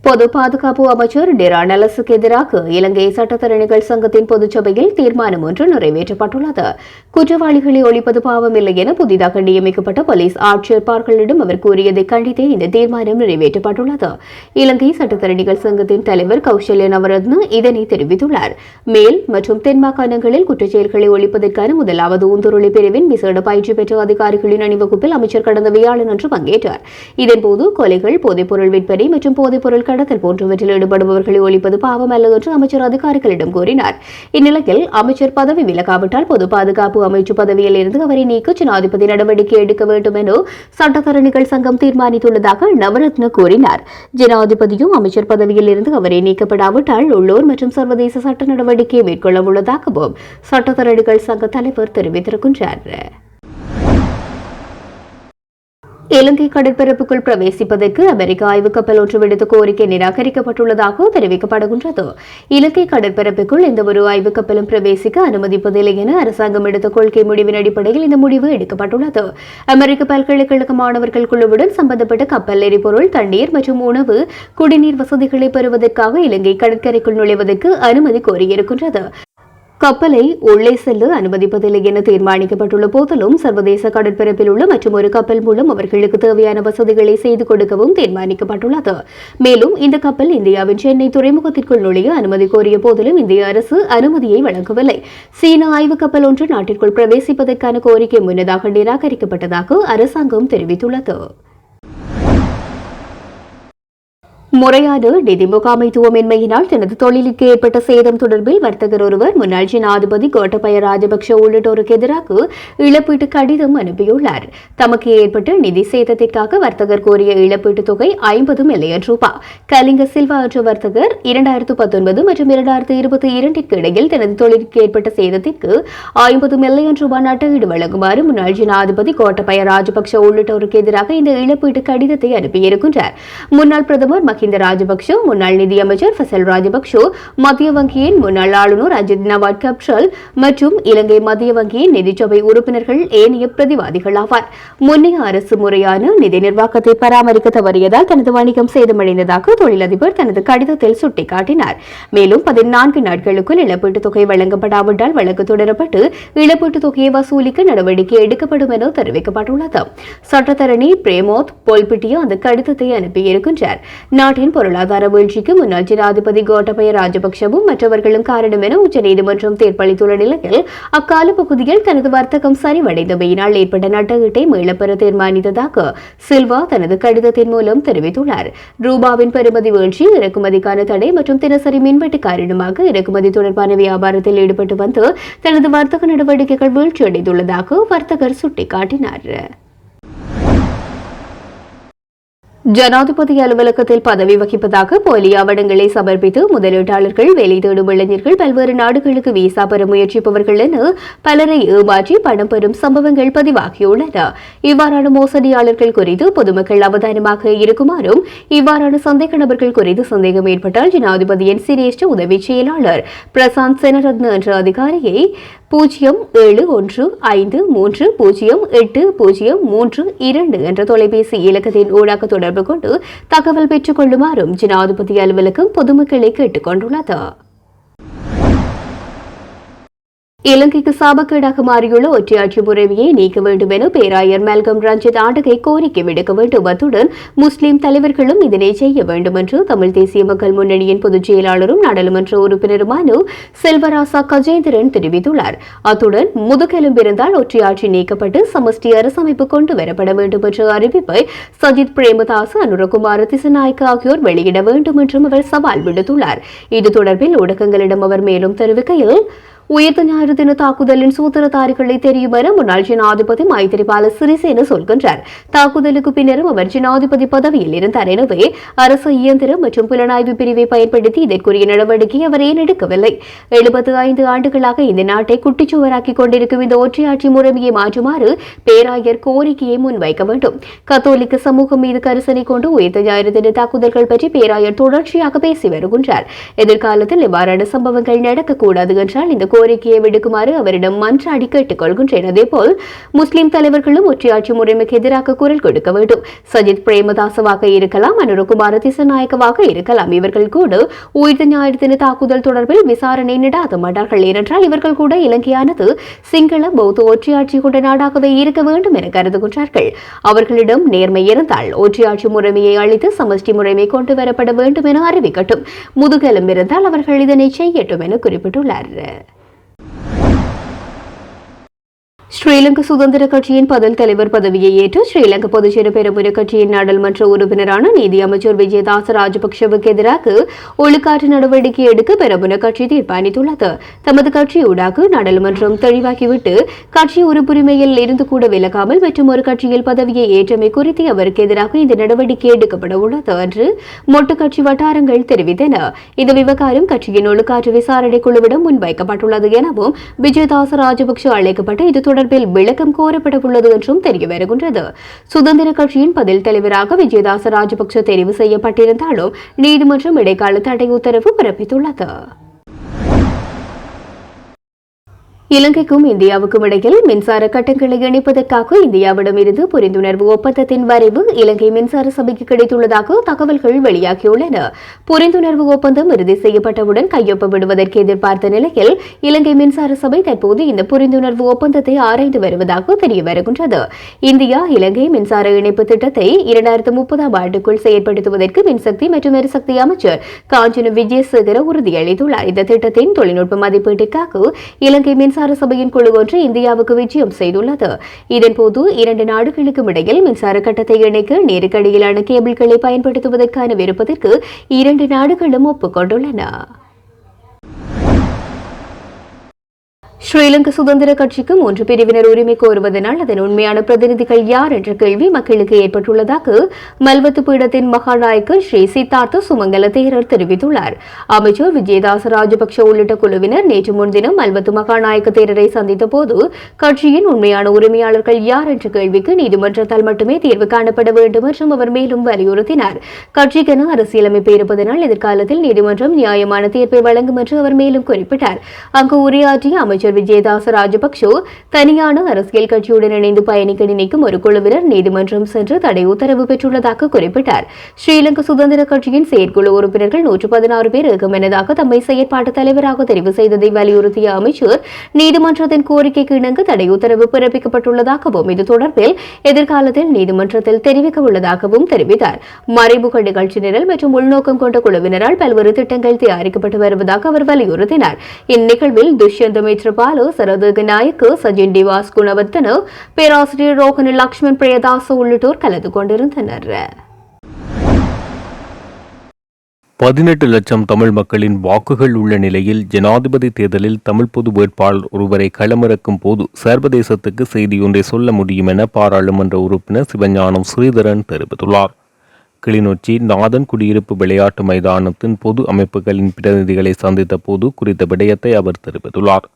பொது பாதுகாப்பு அமைச்சர் டிரா நலஸுக்கு எதிராக இலங்கை சட்டத்தரணிகள் சங்கத்தின் பொதுச்சபையில் தீர்மானம் ஒன்று நிறைவேற்றப்பட்டுள்ளது. குற்றவாளிகளை ஒழிப்பது பாவமில்லை என புதிதாக நியமிக்கப்பட்ட போலீஸ் ஆட்சியர்களிடம் அவர் கூறியதை கண்டித்தே இந்த தீர்மானம் நிறைவேற்றப்பட்டுள்ளது. இலங்கை சட்டத்தரணிகள் சங்கத்தின் தலைவர் கௌசல்ய நவரத்ன இதனை தெரிவித்துள்ளார். மேல் மற்றும் தென் மாகாணங்களில் குற்றச்செயல்களை ஒழிப்பதற்கான முதலாவது ஊந்துருளி பிரிவின் விசேட பயிற்சி பெற்ற அதிகாரிகளின் அணிவகுப்பில் அமைச்சர் கடந்த வியாழனன்று பங்கேற்றார். இதன்போது கொலைகள், போதைப்பொருள் விற்பனை மற்றும் போதைப்பொருள் கடத்தல் போன்றவற்றில் ஈடுபடுபவர்களை ஒழிப்பது பாவம் அல்ல என்று அமைச்சர் அதிகாரிகளிடம் கூறினார். இந்நிலையில் அமைச்சர் பதவி விலகாவிட்டால் பொது பாதுகாப்பு அமைச்சு பதவியில் இருந்து அவரை நீக்க ஜனாதிபதி நடவடிக்கை எடுக்க வேண்டும் என சட்டத்தரணிகள் சங்கம் தீர்மானித்துள்ளதாக நவரத்ன கூறினார். ஜனாதிபதியும் அமைச்சர் பதவியில் இருந்து அவரை நீக்கப்படாவிட்டால் உள்ளூர் மற்றும் சர்வதேச சட்ட நடவடிக்கையை மேற்கொள்ள உள்ளதாகவும் சட்டத்தரணிகள் சங்க தலைவர் தெரிவித்திருக்கின்றார். இலங்கை கடற்பரப்புக்குள் பிரவேசிப்பதற்கு அமெரிக்க ஆய்வு கப்பல் ஒன்று விடுத்த கோரிக்கை நிராகரிக்கப்பட்டுள்ளதாக தெரிவிக்கப்படுகின்றது. இலங்கை கடற்பரப்புக்குள் எந்தவொரு ஆய்வு கப்பலும் பிரவேசிக்க அனுமதிப்பதில்லை என அரசாங்கம் எடுத்த கொள்கை முடிவின் அடிப்படையில் இந்த முடிவு எடுக்கப்பட்டுள்ளது. அமெரிக்க பல்கலைக்கழக மாணவர்கள் குழுவுடன் சம்பந்தப்பட்ட கப்பல் எரிபொருள், தண்ணீர் மற்றும் உணவு, குடிநீர் வசதிகளை பெறுவதற்காக இலங்கை கடற்கரைக்குள் நுழைவதற்கு அனுமதி கோரியிருக்கின்றது. கப்பலை உள்ளே செல்ல அனுமதிப்பதில்லை என தீர்மானிக்கப்பட்டுள்ள போதிலும் சர்வதேச கடற்பரப்பில் உள்ள மற்றொரு கப்பல் மூலம் அவர்களுக்கு தேவையான வசதிகளை செய்து கொடுக்கவும் தீர்மானிக்கப்பட்டுள்ளது. மேலும் இந்த கப்பல் இந்தியாவின் சென்னை துறைமுகத்திற்குள் நுழைய அனுமதி கோரிய போதிலும் இந்திய அரசு அனுமதியை வழங்கவில்லை. சீன ஆய்வு கப்பல் ஒன்று நாட்டிற்குள் பிரவேசிப்பதற்கான கோரிக்கை முன்னதாக நிராகரிக்கப்பட்டதாக அரசாங்கம் தெரிவித்துள்ளது. முறையான நிதி முகாமைத்துவமின்மையினால் தனது தொழிலுக்கு ஏற்பட்ட சேதம் தொடர்பில் வர்த்தகர் ஒருவர் முன்னாள் ஜனாதிபதி கோட்டபய ராஜபக்ஷ உள்ளிட்டோருக்கு எதிராக இழப்பீட்டு கடிதம் அனுப்பியுள்ளார். தமக்கு ஏற்பட்ட நிதி சேதத்திற்காக வர்த்தகர் கோரிய இழப்பீட்டுத் தொகை 50 மில்லியன் ரூபாய். கலிங்க சில்வா என்ற வர்த்தகர் 2019 மற்றும் 2022 இடையில் தனது தொழிலுக்கு ஏற்பட்ட சேதத்திற்கு 50 மில்லியன் ரூபாய் நட்டஈடு வழங்குமாறு முன்னாள் ஜனாதிபதி கோட்டபய ராஜபக்ஷ உள்ளிட்டோருக்கு எதிராக இந்த இழப்பீட்டு கடிதத்தை அனுப்பியிருக்கின்றார். முன்னாள் பிரதமர் மஹிந்த ராஜபக்ஷ, முன்னாள் நிதியமைச்சர் ஃபசல் ராஜபக்ஷ, மத்திய வங்கியின் முன்னாள் ஆளுநர் அஜித் நவாட் கப்ரல் மற்றும் இலங்கை மத்திய வங்கியின் நிதிச்சபை உறுப்பினர்கள் ஏனைய பிரதிவாதிகள் ஆவார். முன்னைய அரசு முறையான நிதி நிர்வாகத்தை பராமரிக்க தவறியதால் தனது வணிகம் சேதமடைந்ததாக தொழிலதிபர் தனது கடிதத்தில் சுட்டிக்காட்டினார். மேலும் 14 நாட்களுக்குள் இழப்பீட்டுத் தொகை வழங்கப்படாவிட்டால் வழக்கு தொடரப்பட்டு இழப்பீட்டுத் தொகையை வசூலிக்க நடவடிக்கை எடுக்கப்படும் என தெரிவிக்கப்பட்டுள்ளது. சட்டத்தரணி பிரேமோத் போல்பிட்டியா அந்த கடிதத்தை அனுப்பியிருக்கின்றார். நாட்டின் பொருளாதார வீழ்ச்சிக்கு முன்னாள் ஜனாதிபதி கோட்டபய ராஜபக்ஷவும் மற்றவர்களும் காரணம் என உச்சநீதிமன்றம் தீர்ப்பளித்துள்ள நிலையில் அக்கால பகுதியில் தனது வர்த்தகம் சரிவடைந்தமையினால் ஏற்பட்ட நட்டஈட்டை மீளப்பெற தீர்மானித்ததாக சில்வா தனது கடிதத்தின் மூலம் தெரிவித்துள்ளார். ரூபாவின் பெறுமதி வீழ்ச்சி, இறக்குமதிக்கான தடை மற்றும் தினசரி மின்வெட்டு காரணமாக இறக்குமதி தொடர்பான வியாபாரத்தில் ஈடுபட்டு வந்து தனது வர்த்தக நடவடிக்கைகள் வீழ்ச்சியடைந்துள்ளதாக வர்த்தகர் சுட்டிக்காட்டினார். ஜனாதிபதி அலுவலகத்தில் பதவி வகிப்பதாக போலி ஆவணங்களை சமர்ப்பித்து முதலீட்டாளர்கள் வேலை தேடும் இளைஞர்கள் பல்வேறு நாடுகளுக்கு விசா பெற முயற்சிப்பவர்கள் என பலரை ஏமாற்றி பணம் பெறும் சம்பவங்கள் பதிவாகியுள்ளன. இவ்வாறான மோசடியாளர்கள் குறித்து பொதுமக்கள் அவதானமாக இருக்குமாறும் இவ்வாறான சந்தேக நபர்கள் குறித்து சந்தேகம் ஏற்பட்டால் ஜனாதிபதியின் சிரேஷ்ட உதவி செயலாளர் பிரசாந்த் செனரத்ன என்ற அதிகாரியை 0715308032 என்ற தொலைபேசி இலக்கத்தின் ஊடாக தொடர்பு கொண்டு தகவல் பெற்றுக் கொள்ளுமாறும் ஜனாதிபதி அலுவலகம் பொதுமக்களை கேட்டுக் கொண்டுள்ளது. இலங்கைக்கு சாபக்கேடாக மாறியுள்ள ஒற்றையாட்சி முறைமையை நீக்க வேண்டும் என பேராயர் மெல்கம் ரஞ்சித் ஆண்டகை கோரிக்கை விடுக்க வேண்டும். அத்துடன் முஸ்லிம் தலைவர்களும் இதனை செய்ய வேண்டும் என்று தமிழ் தேசிய மக்கள் முன்னணியின் பொதுச் செயலாளரும் நாடாளுமன்ற உறுப்பினருமான செல்வராசா கஜேந்திரன் தெரிவித்துள்ளார். அத்துடன் முதுகெலும்பிருந்தால் ஒற்றையாட்சி நீக்கப்பட்டு சமஷ்டி அரசமைப்பு கொண்டு வரப்பட வேண்டும் என்ற அறிவிப்பை சஜித் பிரேமதாஸ், அனுரகுமார திசநாயக்க ஆகியோர் வெளியிட வேண்டும் என்றும் அவர் சவால் விடுத்துள்ளார். இது தொடர்பில் ஊடகங்களிடம் அவர் மேலும் தெரிவிக்கையில், உயிர்த்த ஞாயிறு தின தாக்குதலின் சூத்திரதாரிகளை தெரியும் என முன்னாள் ஜனாதிபதி மைத்திரிபால சிறிசேன சொல்கின்றார். தாக்குதலுக்கு பின்னரும் அவர் ஜனாதிபதி பதவியில் இருந்தார். எனவே அரசு இயந்திரம் மற்றும் புலனாய்வு பிரிவை பயன்படுத்தி இதற்குரிய நடவடிக்கை அவர் ஏன் எடுக்கவில்லை? 75 ஆண்டுகளாக இந்த நாட்டை குட்டிச்சுவராக்கிக் கொண்டிருக்கும் இந்த ஒற்றையாட்சி முறைமையை மாற்றுமாறு பேராயர் கோரிக்கையை முன்வைக்க வேண்டும். கத்தோலிக்க சமூகம் மீது கரிசனை கொண்டு உயிர்த்த ஞாயிறு தின தாக்குதல்கள் பற்றி பேராயர் தொடர்ச்சியாக பேசி வருகின்றார். எதிர்காலத்தில் இவ்வாறான சம்பவங்கள் நடக்கக்கூடாது என்றால் இந்த கோரிக்கையை விடுக்குமாறு அவரிடம் மன்றாடி கேட்டுக் கொள்கின்றேன். அதேபோல் முஸ்லிம் தலைவர்களும் ஒற்றையாட்சி முறைமைக்கு எதிராக குரல் கொடுக்க வேண்டும். சஜித் பிரேமதாசவாக இருக்கலாம், அனுரகுமார திசநாயக்கவாக இருக்கலாம். இவர்கள் கூட உயிர்த்த ஞாயிறு தின தாக்குதல் தொடர்பில் விசாரணை நடாத மாட்டார்கள். ஏனென்றால் இவர்கள் கூட இலங்கையானது சிங்கள பௌத்த ஒற்றையாட்சி கொண்ட நாடாகவே இருக்க வேண்டும் என கருதுகின்றார்கள். அவர்களிடம் நேர்மை இருந்தால் ஒற்றையாட்சி முறைமையை அளித்து சமஷ்டி முறைமை கொண்டு வரப்பட வேண்டும் என அறிவிக்கட்டும். முதுகெலும் இருந்தால் அவர்கள் இதனை செய்யட்டும் என குறிப்பிட்டுள்ளார். ஸ்ரீலங்கா சுதந்திர கட்சியின் பதில் தலைவர் பதவியை ஏற்று ஸ்ரீலங்கா பொதுஜன பெரமுன கட்சியின் நாடாளுமன்ற உறுப்பினரான நீதி அமைச்சர் விஜயதாச ராஜபக்சவுக்கு எதிராக ஒழுக்காற்று நடவடிக்கை எடுக்க பெரமுன கட்சி தீர்மானித்துள்ளது. தமது கட்சியூடாக நாடாளுமன்றம் தெளிவாக்கிவிட்டு கட்சி உறுப்புரிமையில் இருந்து கூட விலகாமல் மற்றும் ஒரு கட்சியில் பதவியை ஏற்றமை குறித்து அவருக்கு எதிராக இந்த நடவடிக்கை எடுக்கப்பட உள்ளது என்று மொட்டு கட்சி வட்டாரங்கள் தெரிவித்தன. இந்த விவகாரம் கட்சியின் ஒழுக்காற்று விசாரணை குழுவிடம் முன்வைக்கப்பட்டுள்ளது எனவும் விஜயதாச ராஜபக்ச அழைக்கப்பட்டு இது தொடர்பில் விளக்கம் கோரப்பட உள்ளது என்றும் தெரிய வருகின்றது. சுதந்திர கட்சியின் பதில் தலைவராக விஜயதாச ராஜபக்ச தெரிவு செய்யப்பட்டிருந்தாலும் நீதிமன்றம் இடைக்கால தடை உத்தரவு பிறப்பித்துள்ளது. இலங்கைக்கும் இந்தியாவுக்கும் இடையில் மின்சார கட்டங்களை இணைப்பதற்காக இந்தியாவிடமிருந்து புரிந்துணர்வு ஒப்பந்தத்தின் வரைவு இலங்கை மின்சார சபைக்கு கிடைத்துள்ளதாக தகவல்கள் வெளியாகியுள்ளன. புரிந்துணர்வு ஒப்பந்தம் இறுதி செய்யப்பட்டவுடன் கையொப்பமிடுவதற்கு எதிர்பார்த்த நிலையில் இலங்கை மின்சார சபை தற்போது இந்த புரிந்துணர்வு ஒப்பந்தத்தை ஆராய்ந்து வருவதாக தெரிய வருகின்றது. இந்தியா இலங்கை மின்சார இணைப்பு திட்டத்தை 2030ஆம் ஆண்டுக்குள் செயற்படுத்துவதற்கு மின்சக்தி மற்றும் எரிசக்தி அமைச்சர் காஞ்சன விஜயசேகர உறுதியளித்துள்ளார். இந்த திட்டத்தின் தொழில்நுட்ப மதிப்பீட்டுக்காக இலங்கை மின்சார சபையின் குழு ஒன்று இந்தியாவுக்கு விஜயம் செய்துள்ளது. இதன்போது 2 நாடுகளுக்கும் இடையில் மின்சார கட்டத்தை இணைக்க நேருக்கடியிலான கேபிள்களை பயன்படுத்துவதற்கான விருப்பத்திற்கு 2 நாடுகளும் ஒப்புக்கொண்டுள்ளன. ஸ்ரீலங்கா சுதந்திர கட்சிக்கு 3 பிரிவினர் உரிமை கோருவதனால் அதன் உண்மையான பிரதிநிதிகள் யார் என்ற கேள்வி மக்களுக்கு ஏற்பட்டுள்ளதாக மல்வத்து பீடத்தின் மகாநாயக்கர் ஸ்ரீ சித்தார்த்த சுமங்கல தேரர் தெரிவித்துள்ளார். அமைச்சர் விஜயதாச ராஜபக்ஷ உள்ளிட்ட குழுவினர் நேற்று முன்தினம் மல்வத்து மகாநாயக்க தேரரை சந்தித்த போது கட்சியின் உண்மையான உரிமையாளர்கள் யார் என்ற கேள்விக்கு நீதிமன்றத்தால் மட்டுமே தீர்வு காணப்பட வேண்டும் என்றும் அவர் மேலும் வலியுறுத்தினார். கட்சிக்கென அரசியலமைப்பு இருப்பதனால் எதிர்காலத்தில் நீதிமன்றம் நியாயமான தீர்ப்பை வழங்கும் என்று அவர் மேலும் குறிப்பிட்டார். அங்கு உரையாற்றிய அமைச்சர் விஜயதாச ராஜபக்சோ தனியான அரசியல் கட்சியுடன் இணைந்து பயணிக்க நினைக்கும் ஒரு குழுவினர் நீதிமன்றம் சென்று தடை உத்தரவு பெற்றுள்ளதாக குறிப்பிட்டார். ஸ்ரீலங்கா சுதந்திர கட்சியின் செயற்குழு உறுப்பினர்கள் 116 பேர் ஏகமனதாக தம்மை செயற்பாட்டு தலைவராக தெரிவு செய்ததை வலியுறுத்திய அமைச்சர் நீதிமன்றத்தின் கோரிக்கைக்கு இணங்க தடை உத்தரவு பிறப்பிக்கப்பட்டுள்ளதாகவும் இது தொடர்பில் எதிர்காலத்தில் நீதிமன்றத்தில் தெரிவிக்க உள்ளதாகவும் தெரிவித்தார். மறைமுக நிகழ்ச்சி நிரல் மற்றும் உள்நோக்கம் கொண்ட குழுவினரால் பல்வேறு திட்டங்கள் தயாரிக்கப்பட்டு வருவதாக அவர் வலியுறுத்தினார். இந்நிகழ்வில் துஷ்யந்த மித்ர பாலு, சரதக நாயக்கு, சஜின் டிவாஸ் குணவர்த்தன, பேராசிரியர் ரோஹன் லக்ஷ்மண் பிரியதாச உள்ளிட்டோர் கலந்து கொண்டிருந்தனர். 18 லட்சம் தமிழ் மக்களின் வாக்குகள் உள்ள நிலையில் ஜனாதிபதி தேர்தலில் தமிழ் பொது வேட்பாளர் ஒருவரை களமிறக்கும் போது சர்வதேசத்துக்கு செய்தியொன்றை சொல்ல முடியும் என பாராளுமன்ற உறுப்பினர் சிவஞானம் ஸ்ரீதரன் தெரிவித்துள்ளார். கிளிநொச்சி நாதன் குடியிருப்பு விளையாட்டு மைதானத்தின் பொது அமைப்புகளின் பிரதிநிதிகளை சந்தித்த போது குறித்த விடயத்தை அவர் தெரிவித்துள்ளார்.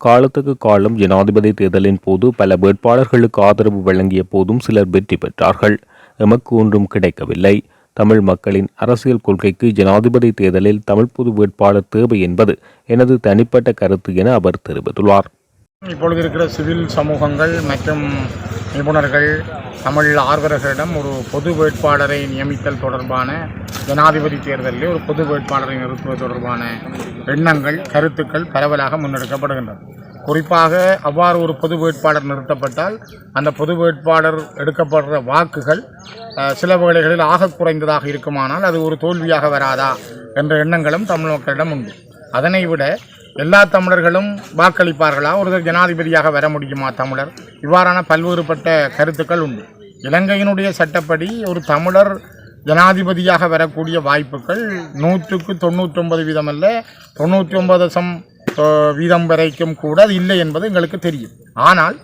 காலத்துக்கு காலம் ஜனாதிபதி தேர்தலின் போது பல வேட்பாளர்களுக்கு ஆதரவு வழங்கிய போதும் சிலர் வெற்றி பெற்றார்கள். எமக்கு ஒன்றும் கிடைக்கவில்லை. தமிழ் மக்களின் அரசியல் கொள்கைக்கு ஜனாதிபதி தேர்தலில் தமிழ் பொது வேட்பாளர் தேவை என்பது எனது தனிப்பட்ட கருத்து என அவர் தெரிவித்துள்ளார். இப்பொழுது இருக்கிற சிவில் சமூகங்கள் மற்றும் நிபுணர்கள் தமிழ் ஆர்வலர்களிடம் ஒரு பொது வேட்பாளரை நியமித்தல் தொடர்பான ஜனாதிபதி தேர்தலில் ஒரு பொது வேட்பாளரை நிறுத்துவது தொடர்பான எண்ணங்கள் கருத்துக்கள் பரவலாக முன்னெடுக்கப்படுகின்றன. குறிப்பாக அவ்வாறு ஒரு பொது வேட்பாளர் நிறுத்தப்பட்டால் அந்த பொது வேட்பாளர் எடுக்கப்படுற வாக்குகள் சில வேளைகளில் ஆக குறைந்ததாக இருக்குமானால் அது ஒரு தோல்வியாக வராதா என்ற எண்ணங்களும் தமிழ் மக்களிடம் உண்டு. அதனை விட எல்லா தமிழர்களும் வாக்களிப்பார்களா, ஒருவர் ஜனாதிபதியாக வர முடியுமா தமிழர், இவ்வாறான பல்வேறுபட்ட கருத்துக்கள் உண்டு. இலங்கையினுடைய சட்டப்படி ஒரு தமிழர் ஜனாதிபதியாக வரக்கூடிய வாய்ப்புகள் 100க்கு 99% அல்ல 99% வரைக்கும் கூட அது இல்லை என்பது எங்களுக்கு தெரியும். ஆனால்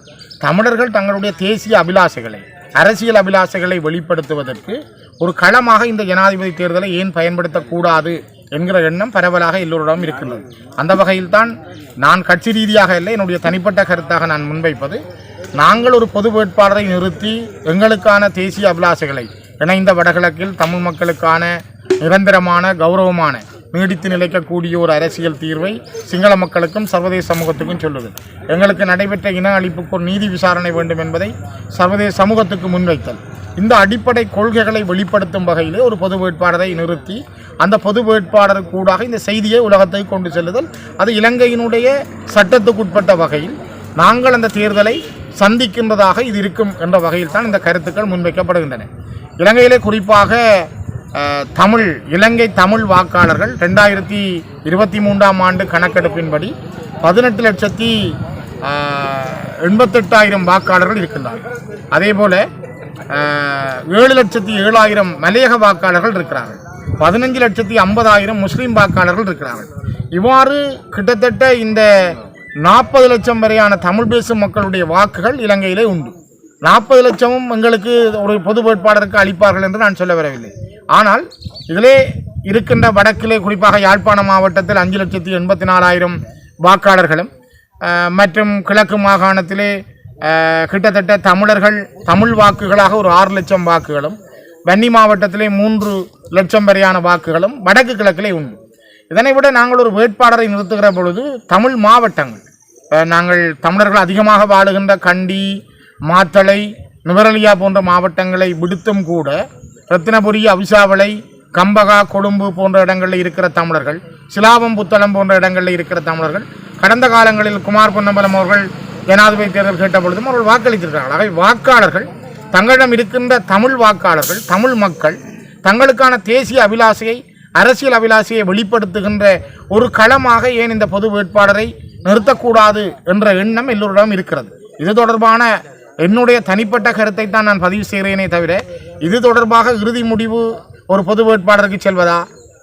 தமிழர்கள் தங்களுடைய தேசிய அபிலாஷைகளை, அரசியல் அபிலாஷைகளை வெளிப்படுத்துவதற்கு ஒரு களமாக இந்த ஜனாதிபதி தேர்தலை ஏன் பயன்படுத்தக்கூடாது என்கிற எண்ணம் பரவலாக எல்லோரிடம் இருக்கின்றது. அந்த வகையில்தான் நான் கட்சி ரீதியாக இல்லை, என்னுடைய தனிப்பட்ட கருத்தாக நான் முன்வைப்பது, நாங்கள் ஒரு பொது வேட்பாளரை நிறுத்தி எங்களுக்கான தேசிய அபிலாஷைகளை, இணைந்த வடகிழக்கில் தமிழ் மக்களுக்கான நிரந்தரமான கௌரவமான நீடித்து நிலைக்கக்கூடிய ஒரு அரசியல் தீர்வை சிங்கள மக்களுக்கும் சர்வதேச சமூகத்துக்கும் சொல்லுது. எங்களுக்கு நடைபெற்ற இன அழிப்புக்கு ஒரு நீதி விசாரணை வேண்டும் என்பதை சர்வதேச சமூகத்துக்கு முன்வைத்தல், இந்த அடிப்படை கொள்கைகளை வெளிப்படுத்தும் வகையிலே ஒரு பொது வேட்பாளரை நிறுத்தி அந்த பொது வேட்பாளர் கூடாக இந்த செய்தியை உலகத்தை கொண்டு செல்லுதல், அது இலங்கையினுடைய சட்டத்துக்குட்பட்ட வகையில் நாங்கள் அந்த தேர்தலை சந்திக்கின்றதாக இது இருக்கும் என்ற வகையில் தான் இந்த கருத்துக்கள் முன்வைக்கப்படுகின்றன. இலங்கையிலே குறிப்பாக இலங்கை தமிழ் வாக்காளர்கள் 2023ஆம் ஆண்டு கணக்கெடுப்பின்படி 18,88,000 வாக்காளர்கள் இருக்கின்றார்கள். அதேபோல 7,07,000 மலையக வாக்காளர்கள் இருக்கிறார்கள். 15,50,000 முஸ்லீம் வாக்காளர்கள் இருக்கிறார்கள். இவ்வாறு கிட்டத்தட்ட இந்த 40 லட்சம் வரையான தமிழ் பேசும் மக்களுடைய வாக்குகள் இலங்கையிலே உண்டு. 40 லட்சமும் எங்களுக்கு ஒரு பொது வேட்பாளருக்கு அளிப்பார்கள் என்று நான் சொல்ல வரவில்லை. ஆனால் இதிலே இருக்கின்ற வடக்கிலே குறிப்பாக யாழ்ப்பாண மாவட்டத்தில் 5,84,000 வாக்காளர்களும் மற்றும் கிழக்கு மாகாணத்திலே கிட்டத்தட்ட தமிழர்கள் தமிழ் வாக்குகளாக ஒரு 6 லட்சம் வாக்குகளும், வன்னி மாவட்டத்திலே 3 லட்சம் வரையான வாக்குகளும் வடக்கு கிழக்கிலே உண்டு. இதனை விட நாங்கள் ஒரு வேட்பாளரை நிறுத்துகிற பொழுது தமிழ் மாவட்டங்கள், நாங்கள் தமிழர்கள் அதிகமாக வாழுகின்ற கண்டி, மாத்தளை, நுவரெலியா போன்ற மாவட்டங்களை விடுத்தும் கூட ரத்தினபுரி, அவிசாவளை, கம்பகா, கொழும்பு போன்ற இடங்களில் இருக்கிற தமிழர்கள், சிலாபம், புத்தளம் போன்ற இடங்களில் இருக்கிற தமிழர்கள் கடந்த காலங்களில் குமார் பொன்னம்பலம் அவர்கள் ஜனாதிபதி தேர்தல் கேட்ட பொழுதும் அவர்கள் வாக்களித்திருக்கிறார்கள். ஆகவே வாக்காளர்கள் தங்களிடம் இருக்கின்ற தமிழ் வாக்காளர்கள், தமிழ் மக்கள் தங்களுக்கான தேசிய அபிலாஷையை, அரசியல் அபிலாஷையை வெளிப்படுத்துகின்ற ஒரு களமாக ஏன் இந்த பொது வேட்பாளரை நிறுத்தக்கூடாது என்ற எண்ணம் எல்லோரிடம் இருக்கிறது. இது தொடர்பான என்னுடைய தனிப்பட்ட கருத்தை தான் நான் பதிவு செய்கிறேனே தவிர, இது தொடர்பாக இறுதி முடிவு ஒரு பொது வேட்பாளருக்கு செல்வதா,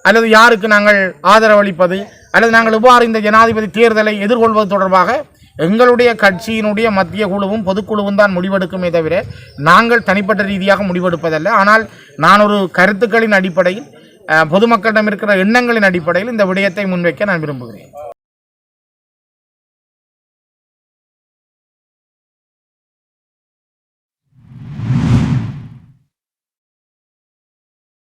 அல்லது யாருக்கு நாங்கள் ஆதரவு அளிப்பது, அல்லது நாங்கள் இவ்வாறு இந்த ஜனாதிபதி தேர்தலை எதிர்கொள்வது தொடர்பாக எங்களுடைய கட்சியினுடைய மத்திய குழுவும் பொதுக்குழுவும் தான் முடிவெடுக்குமே தவிர நாங்கள் தனிப்பட்ட ரீதியாக முடிவெடுப்பதல்ல. ஆனால் நான் ஒரு கருத்துக்களின் அடிப்படையில், பொதுமக்களிடம் இருக்கிற எண்ணங்களின் அடிப்படையில் இந்த விடயத்தை முன்வைக்க நான் விரும்புகிறேன்.